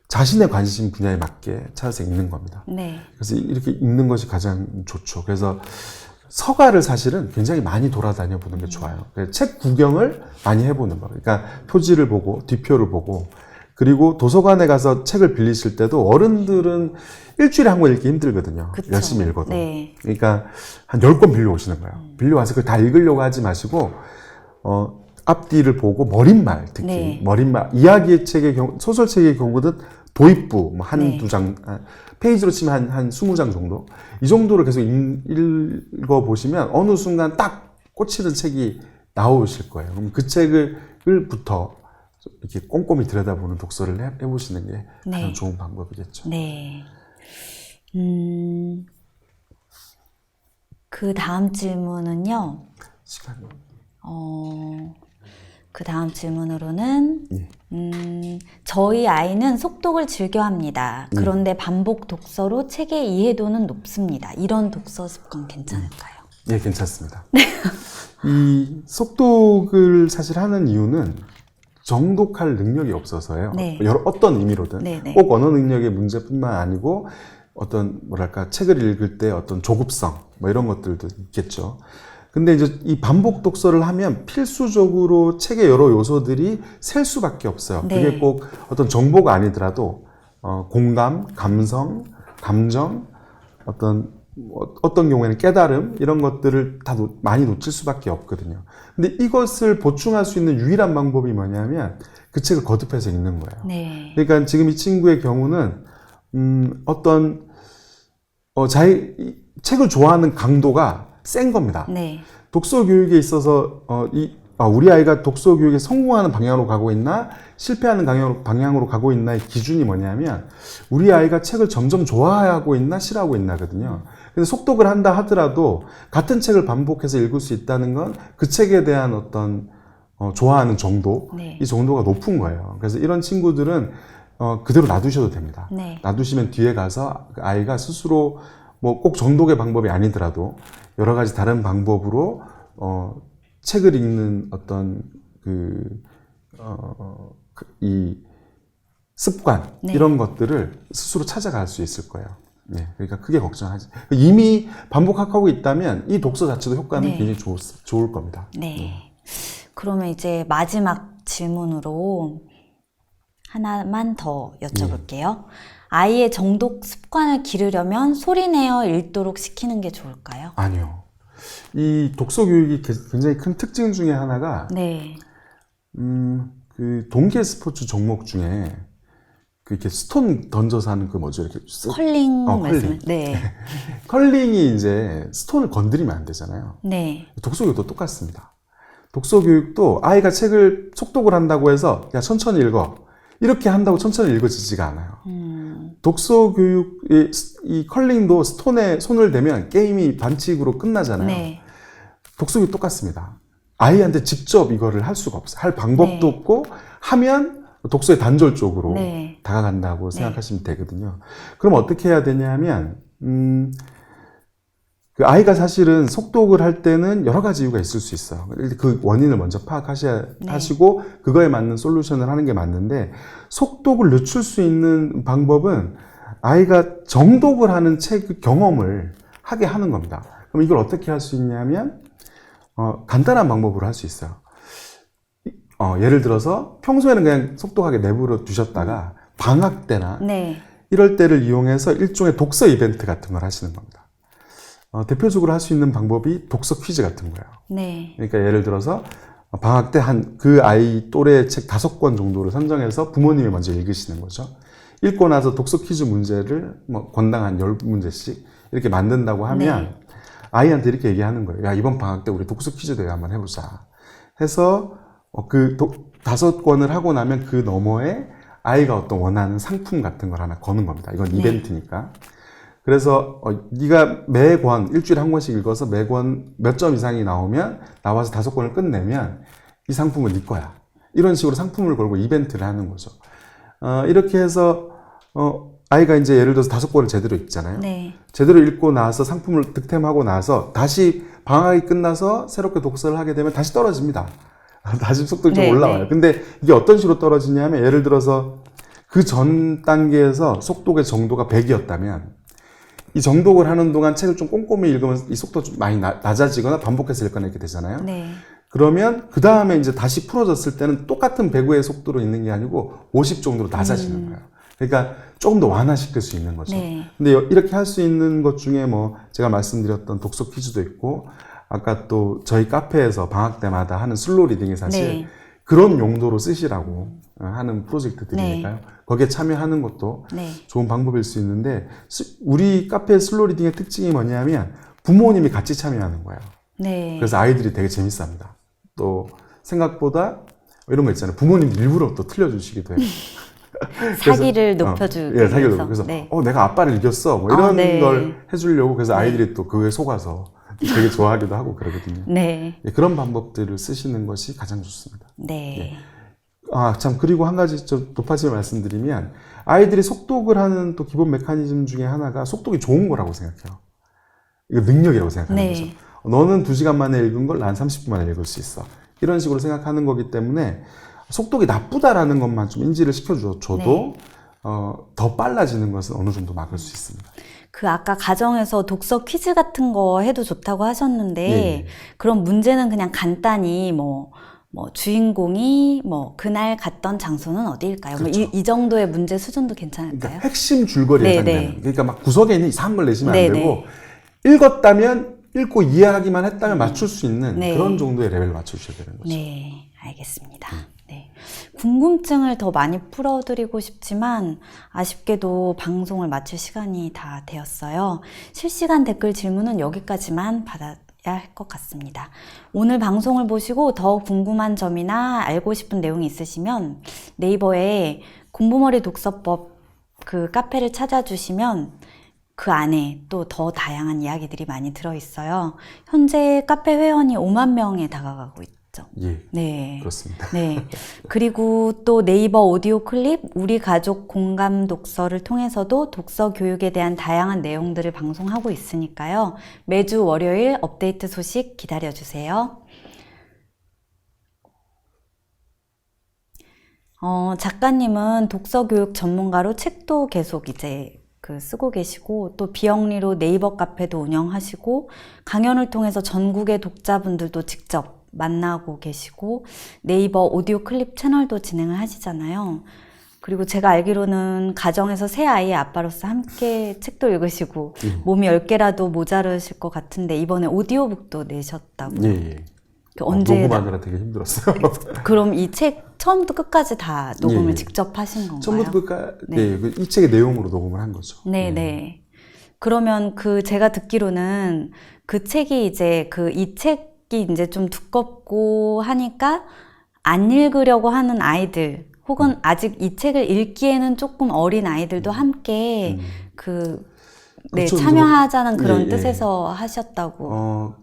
자신의 관심 분야에 맞게 찾아서 읽는 겁니다. 네. 그래서 이렇게 읽는 것이 가장 좋죠. 그래서 서가를 사실은 굉장히 많이 돌아다녀 보는 게 좋아요. 그래서 책 구경을 많이 해보는 거. 그러니까 표지를 보고 뒤표를 보고 그리고 도서관에 가서 책을 빌리실 때도 어른들은 일주일에 한 권 읽기 힘들거든요. 그쵸. 열심히 읽어도. 네. 그러니까 한 10권 빌려오시는 거예요. 빌려와서 그걸 다 읽으려고 하지 마시고 앞뒤를 보고 머릿말, 특히 네. 머릿말, 이야기의 책의 경우, 소설책의 경우는 도입부, 뭐 한두 장, 페이지로 치면 한 20장 정도? 이 정도를 계속 읽어보시면 어느 순간 딱 꽂히는 책이 나오실 거예요. 그럼 그 책을부터 이렇게 꼼꼼히 들여다보는 독서를 해보시는 게 가장 네. 좋은 방법이겠죠. 네. 그 다음 질문은요. 시간이. 그 다음 질문으로는, 예. 저희 아이는 속독을 즐겨 합니다. 그런데 반복 독서로 책의 이해도는 높습니다. 이런 독서 습관 괜찮을까요? 예, 괜찮습니다. 이 속독을 사실 하는 이유는 정독할 능력이 없어서요. 네. 어떤 의미로든. 네, 네. 꼭 언어 능력의 문제뿐만 아니고 어떤 책을 읽을 때 어떤 조급성 뭐 이런 것들도 있겠죠. 근데 이제 이 반복 독서를 하면 필수적으로 책의 여러 요소들이 셀 수밖에 없어요. 네. 그게 꼭 어떤 정보가 아니더라도 공감, 감성, 감정, 어떤 경우에는 깨달음 이런 것들을 다 많이 놓칠 수밖에 없거든요. 근데 이것을 보충할 수 있는 유일한 방법이 뭐냐면 그 책을 거듭해서 읽는 거예요. 네. 그러니까 지금 이 친구의 경우는 책을 좋아하는 강도가 센 겁니다. 네. 독서 교육에 있어서 우리 아이가 독서 교육에 성공하는 방향으로 가고 있나 실패하는 방향으로 가고 있나의 기준이 뭐냐면 우리 아이가 책을 점점 좋아하고 있나 싫어하고 있나거든요. 근데 속독을 한다 하더라도 같은 책을 반복해서 읽을 수 있다는 건 그 책에 대한 어떤 좋아하는 정도, 네. 이 정도가 높은 거예요. 그래서 이런 친구들은 그대로 놔두셔도 됩니다. 네. 놔두시면 뒤에 가서 아이가 스스로 뭐 꼭 정독의 방법이 아니더라도 여러 가지 다른 방법으로 책을 읽는 어떤 이 습관 네. 이런 것들을 스스로 찾아갈 수 있을 거예요. 네, 그러니까 크게 걱정하지. 이미 반복하고 있다면 이 독서 자체도 효과는 네. 굉장히 좋을 겁니다. 네. 그러면 이제 마지막 질문으로 하나만 더 여쭤볼게요. 아이의 정독 습관을 기르려면 소리내어 읽도록 시키는 게 좋을까요? 아니요. 이 독서 교육이 굉장히 큰 특징 중에 하나가 네. 그 동계 스포츠 종목 중에 이렇게 스톤 던져서 하는 그 뭐죠? 이렇게 컬링 컬링. 말씀. 네. 컬링이 이제 스톤을 건드리면 안 되잖아요. 네. 독서 교육도 똑같습니다. 독서 교육도 아이가 책을 속독을 한다고 해서 야 천천히 읽어 이렇게 한다고 천천히 읽어지지가 않아요. 독서 교육의 이 컬링도 스톤에 손을 대면 게임이 반칙으로 끝나잖아요. 네. 독서 교육 똑같습니다. 아이한테 직접 이거를 할 수가 없어요. 할 방법도 네. 없고 하면 독서의 단절 쪽으로 네. 다가간다고 네. 생각하시면 되거든요. 그럼 어떻게 해야 되냐면 그 아이가 사실은 속독을 할 때는 여러 가지 이유가 있을 수 있어요. 그 원인을 먼저 파악하시고 그거에 맞는 솔루션을 하는 게 맞는데 속독을 늦출 수 있는 방법은 아이가 정독을 하는 책 경험을 하게 하는 겁니다. 그럼 이걸 어떻게 할 수 있냐면 간단한 방법으로 할 수 있어요. 예를 들어서 평소에는 그냥 속독하게 내버려 두셨다가 방학 때나 네. 이럴 때를 이용해서 일종의 독서 이벤트 같은 걸 하시는 겁니다. 대표적으로 할 수 있는 방법이 독서 퀴즈 같은 거예요. 네. 그러니까 예를 들어서 방학 때 그 아이 또래 책 5권 정도를 선정해서 부모님이 먼저 읽으시는 거죠. 읽고 나서 독서 퀴즈 문제를 뭐 권당 한 10문제씩 이렇게 만든다고 하면 네. 아이한테 이렇게 얘기하는 거예요. 야, 이번 방학 때 우리 독서 퀴즈 대회 한번 해보자. 해서 그 5권을 하고 나면 그 너머에 아이가 어떤 원하는 상품 같은 걸 하나 거는 겁니다. 이건 네. 이벤트니까. 그래서 네가 매권 일주일에 한 권씩 읽어서 매권 몇 점 이상이 나와서 5권을 끝내면 이 상품은 네 거야. 이런 식으로 상품을 걸고 이벤트를 하는 거죠. 이렇게 해서 아이가 이제 예를 들어서 5권을 제대로 읽잖아요. 네. 제대로 읽고 나서 상품을 득템하고 나서 다시 방학이 끝나서 새롭게 독서를 하게 되면 다시 떨어집니다. 다시 속도가 좀 네, 올라와요. 네. 근데 이게 어떤 식으로 떨어지냐면 예를 들어서 그 전 단계에서 속독의 정도가 100이었다면 이 정독을 하는 동안 책을 좀 꼼꼼히 읽으면 이 속도가 좀 많이 낮아지거나 반복해서 읽거나 이렇게 되잖아요. 네. 그러면 그 다음에 이제 다시 풀어졌을 때는 똑같은 105의 속도로 읽는 게 아니고 50 정도로 낮아지는 거예요. 그러니까 조금 더 완화시킬 수 있는 거죠. 네. 근데 이렇게 할 수 있는 것 중에 뭐 제가 말씀드렸던 독서 퀴즈도 있고 아까 또 저희 카페에서 방학 때마다 하는 슬로우 리딩이 사실 네. 그런 용도로 쓰시라고 하는 프로젝트들이니까요. 네. 거기에 참여하는 것도 네. 좋은 방법일 수 있는데 우리 카페 슬로우 리딩의 특징이 뭐냐면 부모님이 같이 참여하는 거예요. 네. 그래서 아이들이 되게 재밌어합니다. 또 생각보다 이런 거 있잖아요. 부모님 일부러 또 틀려주시기도 해요. 사기를 높여주기 예, 사기를 위해서. 높여서 네. 내가 아빠를 이겼어. 뭐 이런 네. 걸 해주려고 그래서 아이들이 또 그거에 속아서 되게 좋아하기도 하고 그러거든요. 네. 예, 그런 방법들을 쓰시는 것이 가장 좋습니다. 네. 참, 그리고 한 가지 좀 높아지게 말씀드리면, 아이들이 속독을 하는 또 기본 메커니즘 중에 하나가 속독이 좋은 거라고 생각해요. 이거 능력이라고 생각하는 네. 거죠. 너는 2시간 만에 읽은 걸 난 30분 만에 읽을 수 있어. 이런 식으로 생각하는 거기 때문에 속독이 나쁘다라는 것만 좀 인지를 시켜줘도 네. 더 빨라지는 것은 어느 정도 막을 수 있습니다. 그 아까 가정에서 독서 퀴즈 같은 거 해도 좋다고 하셨는데 네. 그런 문제는 그냥 간단히 뭐 주인공이 그날 갔던 장소는 어디일까요? 그렇죠. 이 정도의 문제 수준도 괜찮을까요? 그러니까 핵심 줄거리에 네, 해당되는. 네. 그러니까 막 구석에 있는 이상한 걸 내시면 네, 안 되고 네. 읽었다면 읽고 이해하기만 했다면 맞출 수 있는 네. 그런 정도의 레벨을 맞춰주셔야 되는 거죠. 네, 알겠습니다. 네. 궁금증을 더 많이 풀어드리고 싶지만 아쉽게도 방송을 마칠 시간이 다 되었어요. 실시간 댓글 질문은 여기까지만 할 것 같습니다. 오늘 방송을 보시고 더 궁금한 점이나 알고 싶은 내용이 있으시면 네이버에 공부머리 독서법 그 카페를 찾아주시면 그 안에 또 더 다양한 이야기들이 많이 들어있어요. 현재 카페 회원이 5만 명에 다가가고 있죠. 예, 네. 그렇습니다. 네. 그리고 또 네이버 오디오 클립 우리 가족 공감 독서를 통해서도 독서 교육에 대한 다양한 내용들을 방송하고 있으니까요. 매주 월요일 업데이트 소식 기다려주세요. 작가님은 독서 교육 전문가로 책도 계속 이제 쓰고 계시고 또 비영리로 네이버 카페도 운영하시고 강연을 통해서 전국의 독자분들도 직접 만나고 계시고 네이버 오디오 클립 채널도 진행을 하시잖아요. 그리고 제가 알기로는 가정에서 새 아이의 아빠로서 함께 책도 읽으시고 몸이 10개라도 모자르실 것 같은데 이번에 오디오북도 내셨다고. 예. 언제 녹음하느라 되게 힘들었어요. 그럼 이 책 처음부터 끝까지 다 녹음을 예. 직접 하신 건가요? 처음부터 끝까지 네. 네, 이 책의 내용으로 녹음을 한 거죠. 네. 그러면 제가 듣기로는 그 책이 이제 이 책이 이제 좀 두껍고 하니까 안 읽으려고 하는 아이들 혹은 아직 이 책을 읽기에는 조금 어린 아이들도 함께 네, 그렇죠. 참여하자는 그런 예, 예. 뜻에서 하셨다고.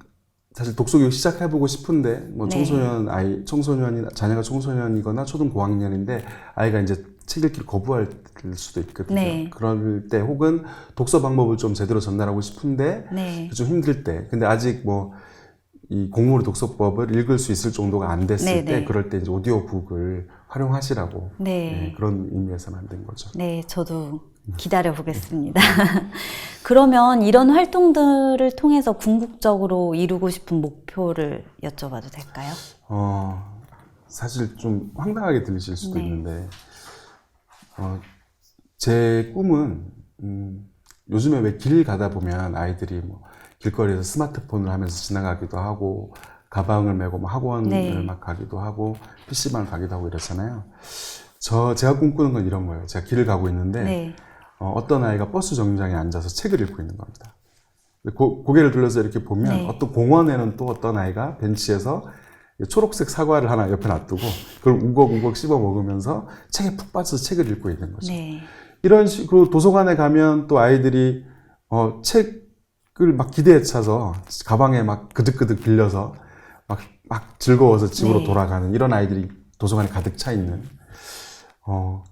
사실 독서교육 시작해보고 싶은데, 뭐, 네. 자녀가 청소년이거나 초등 고학년인데, 아이가 이제 책 읽기를 거부할 수도 있거든요. 네. 그럴 때, 혹은 독서 방법을 좀 제대로 전달하고 싶은데, 네. 좀 힘들 때, 근데 아직 뭐, 이 공무원 독서법을 읽을 수 있을 정도가 안 됐을 네, 때, 네. 그럴 때 이제 오디오북을 활용하시라고. 네. 네, 그런 의미에서 만든 거죠. 네, 저도 기다려 보겠습니다. 그러면 이런 활동들을 통해서 궁극적으로 이루고 싶은 목표를 여쭤봐도 될까요? 사실 좀 황당하게 들리실 수도 네. 있는데, 제 꿈은, 요즘에 왜 길 가다 보면 아이들이 뭐 길거리에서 스마트폰을 하면서 지나가기도 하고, 가방을 메고 뭐 학원을 네. 막 가기도 하고, PC방을 가기도 하고 이러잖아요. 제가 꿈꾸는 건 이런 거예요. 제가 길을 가고 있는데, 네. 어떤 아이가 버스 정류장에 앉아서 책을 읽고 있는 겁니다. 고개를 들려서 이렇게 보면 네. 어떤 공원에는 또 어떤 아이가 벤치에서 초록색 사과를 하나 옆에 놔두고 그걸 우걱우걱 씹어 먹으면서 책에 푹 빠져서 책을 읽고 있는 거죠. 네. 이런 식으로 도서관에 가면 또 아이들이 책을 막 기대에 차서 가방에 막 그득그득 빌려서 막 즐거워서 집으로 네. 돌아가는 이런 아이들이 도서관에 가득 차 있는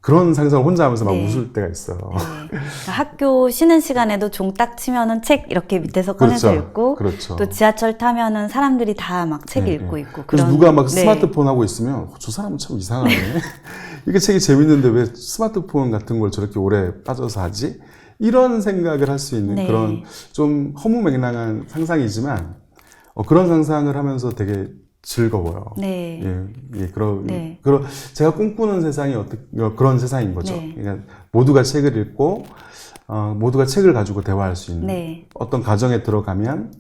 그런 상상을 혼자 하면서 막 네. 웃을 때가 있어요. 네. 그러니까 학교 쉬는 시간에도 종 딱 치면은 책 이렇게 밑에서 꺼내서 그렇죠. 읽고 그렇죠. 또 지하철 타면은 사람들이 다 막 책 네, 읽고 네. 있고 그래서 그런. 누가 막 네. 스마트폰 하고 있으면 저 사람은 참 이상하네. 이게 책이 재밌는데 왜 스마트폰 같은 걸 저렇게 오래 빠져서 하지? 이런 생각을 할 수 있는 네. 그런 좀 허무맹랑한 상상이지만 그런 상상을 하면서 되게 즐거워요. 네. 네. 제가 꿈꾸는 세상이 그런 세상인 거죠. 네. 그러니까 모두가 책을 읽고 모두가 책을 가지고 대화할 수 있는 네. 어떤 가정에 들어가면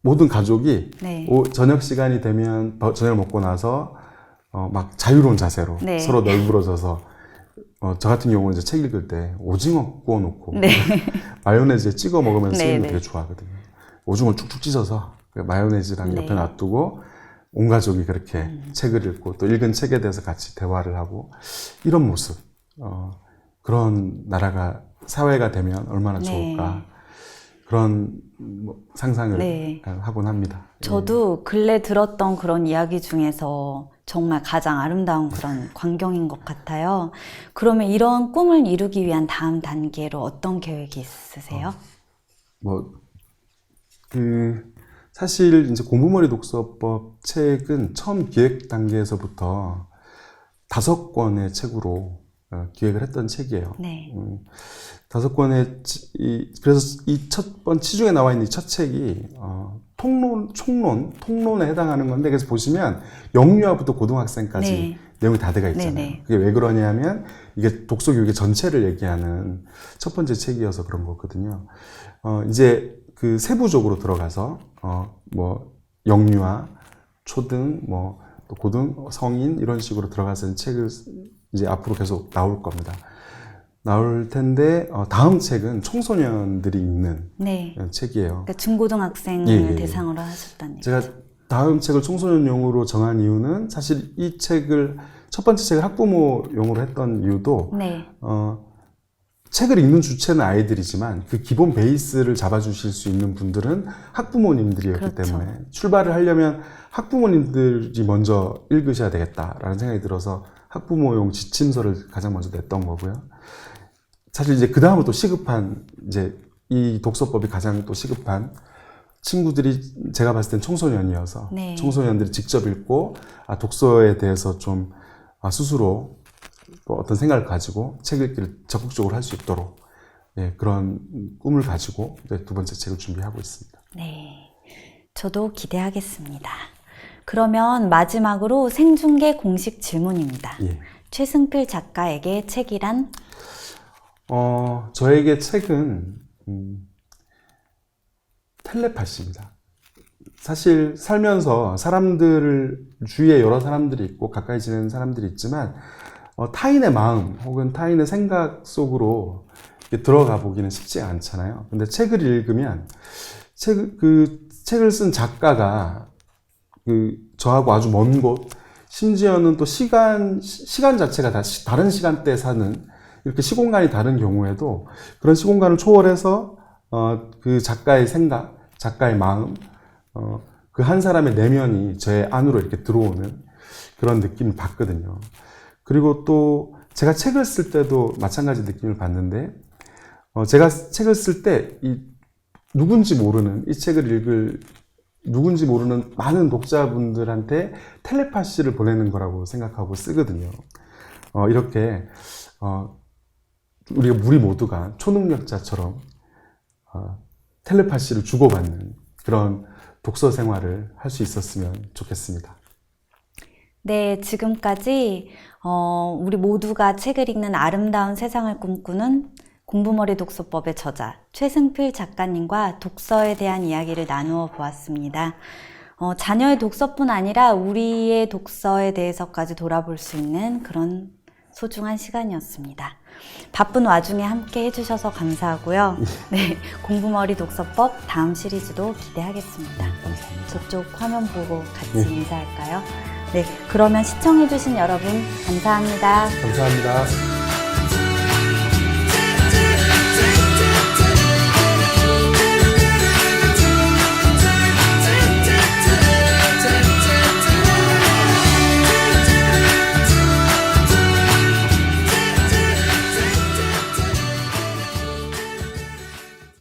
모든 가족이 네. 저녁 시간이 되면 저녁을 먹고 나서 막 자유로운 자세로 네. 서로 널브러져서 저 같은 경우는 이제 책 읽을 때 오징어 구워놓고 네. 마요네즈에 찍어 먹으면서 네, 책을 네. 되게 좋아하거든요. 오징어를 쭉쭉 찢어서 마요네즈랑 네. 옆에 놔두고 온 가족이 그렇게 책을 읽고 또 읽은 책에 대해서 같이 대화를 하고 이런 모습 그런 나라가 사회가 되면 얼마나 네. 좋을까 그런 상상을 네. 하곤 합니다. 저도 근래 들었던 그런 이야기 중에서 정말 가장 아름다운 그런 광경인 것 같아요. 그러면 이런 꿈을 이루기 위한 다음 단계로 어떤 계획이 있으세요? 사실 이제 공부머리 독서법 책은 처음 기획 단계에서부터 5권의 책으로 기획을 했던 책이에요. 네. 5권의 그래서 이 시중에 나와 있는 이 첫 책이 통론에 해당하는 건데 그래서 보시면 영유아부터 고등학생까지 네. 내용이 다 들어가 있잖아요. 네네. 그게 왜 그러냐면 이게 독서 교육의 전체를 얘기하는 첫 번째 책이어서 그런 거거든요. 이제 그 세부적으로 들어가서 영유아, 초등, 또 고등, 성인 이런 식으로 들어가서 책을 이제 앞으로 계속 나올 겁니다. 나올 텐데 다음 책은 청소년들이 읽는 네. 책이에요. 그러니까 중고등학생을 예. 대상으로 하셨다는 제가 얘기죠. 다음 책을 청소년용으로 정한 이유는 사실 이 책을 첫 번째 책을 학부모용으로 했던 이유도 네. 책을 읽는 주체는 아이들이지만 그 기본 베이스를 잡아주실 수 있는 분들은 학부모님들이었기 그렇죠. 때문에 출발을 하려면 학부모님들이 먼저 읽으셔야 되겠다라는 생각이 들어서 학부모용 지침서를 가장 먼저 냈던 거고요. 사실 이제 그 다음으로 또 시급한 이제 이 독서법이 가장 또 시급한 친구들이 제가 봤을 땐 청소년이어서 네. 청소년들이 직접 읽고 독서에 대해서 좀 스스로 또 어떤 생각을 가지고 책 읽기를 적극적으로 할 수 있도록 그런 꿈을 가지고 이제 두 번째 책을 준비하고 있습니다. 네. 저도 기대하겠습니다. 그러면 마지막으로 생중계 공식 질문입니다. 예. 최승필 작가에게 책이란? 저에게 책은 텔레파시입니다. 사실 살면서 주위에 여러 사람들이 있고 가까이 지내는 사람들이 있지만 타인의 마음 혹은 타인의 생각 속으로 들어가 보기는 쉽지 않잖아요. 근데 책을 읽으면 책을 쓴 작가가 저하고 아주 먼 곳, 심지어는 또 시간 자체가 다른 시간대에 사는 이렇게 시공간이 다른 경우에도 그런 시공간을 초월해서 그 작가의 생각, 작가의 마음, 그 한 사람의 내면이 제 안으로 이렇게 들어오는 그런 느낌을 받거든요. 그리고 또 제가 책을 쓸 때도 마찬가지 느낌을 받는데, 제가 책을 쓸 때 누군지 모르는 누군지 모르는 많은 독자분들한테 텔레파시를 보내는 거라고 생각하고 쓰거든요. 이렇게 우리 모두가 초능력자처럼 텔레파시를 주고받는 그런 독서 생활을 할 수 있었으면 좋겠습니다. 네, 지금까지 우리 모두가 책을 읽는 아름다운 세상을 꿈꾸는 공부머리 독서법의 저자 최승필 작가님과 독서에 대한 이야기를 나누어 보았습니다. 자녀의 독서뿐 아니라 우리의 독서에 대해서까지 돌아볼 수 있는 그런 소중한 시간이었습니다. 바쁜 와중에 함께 해주셔서 감사하고요. 네, 공부머리 독서법 다음 시리즈도 기대하겠습니다. 저쪽 화면 보고 같이 인사할까요? 네, 그러면 시청해주신 여러분 감사합니다. 감사합니다.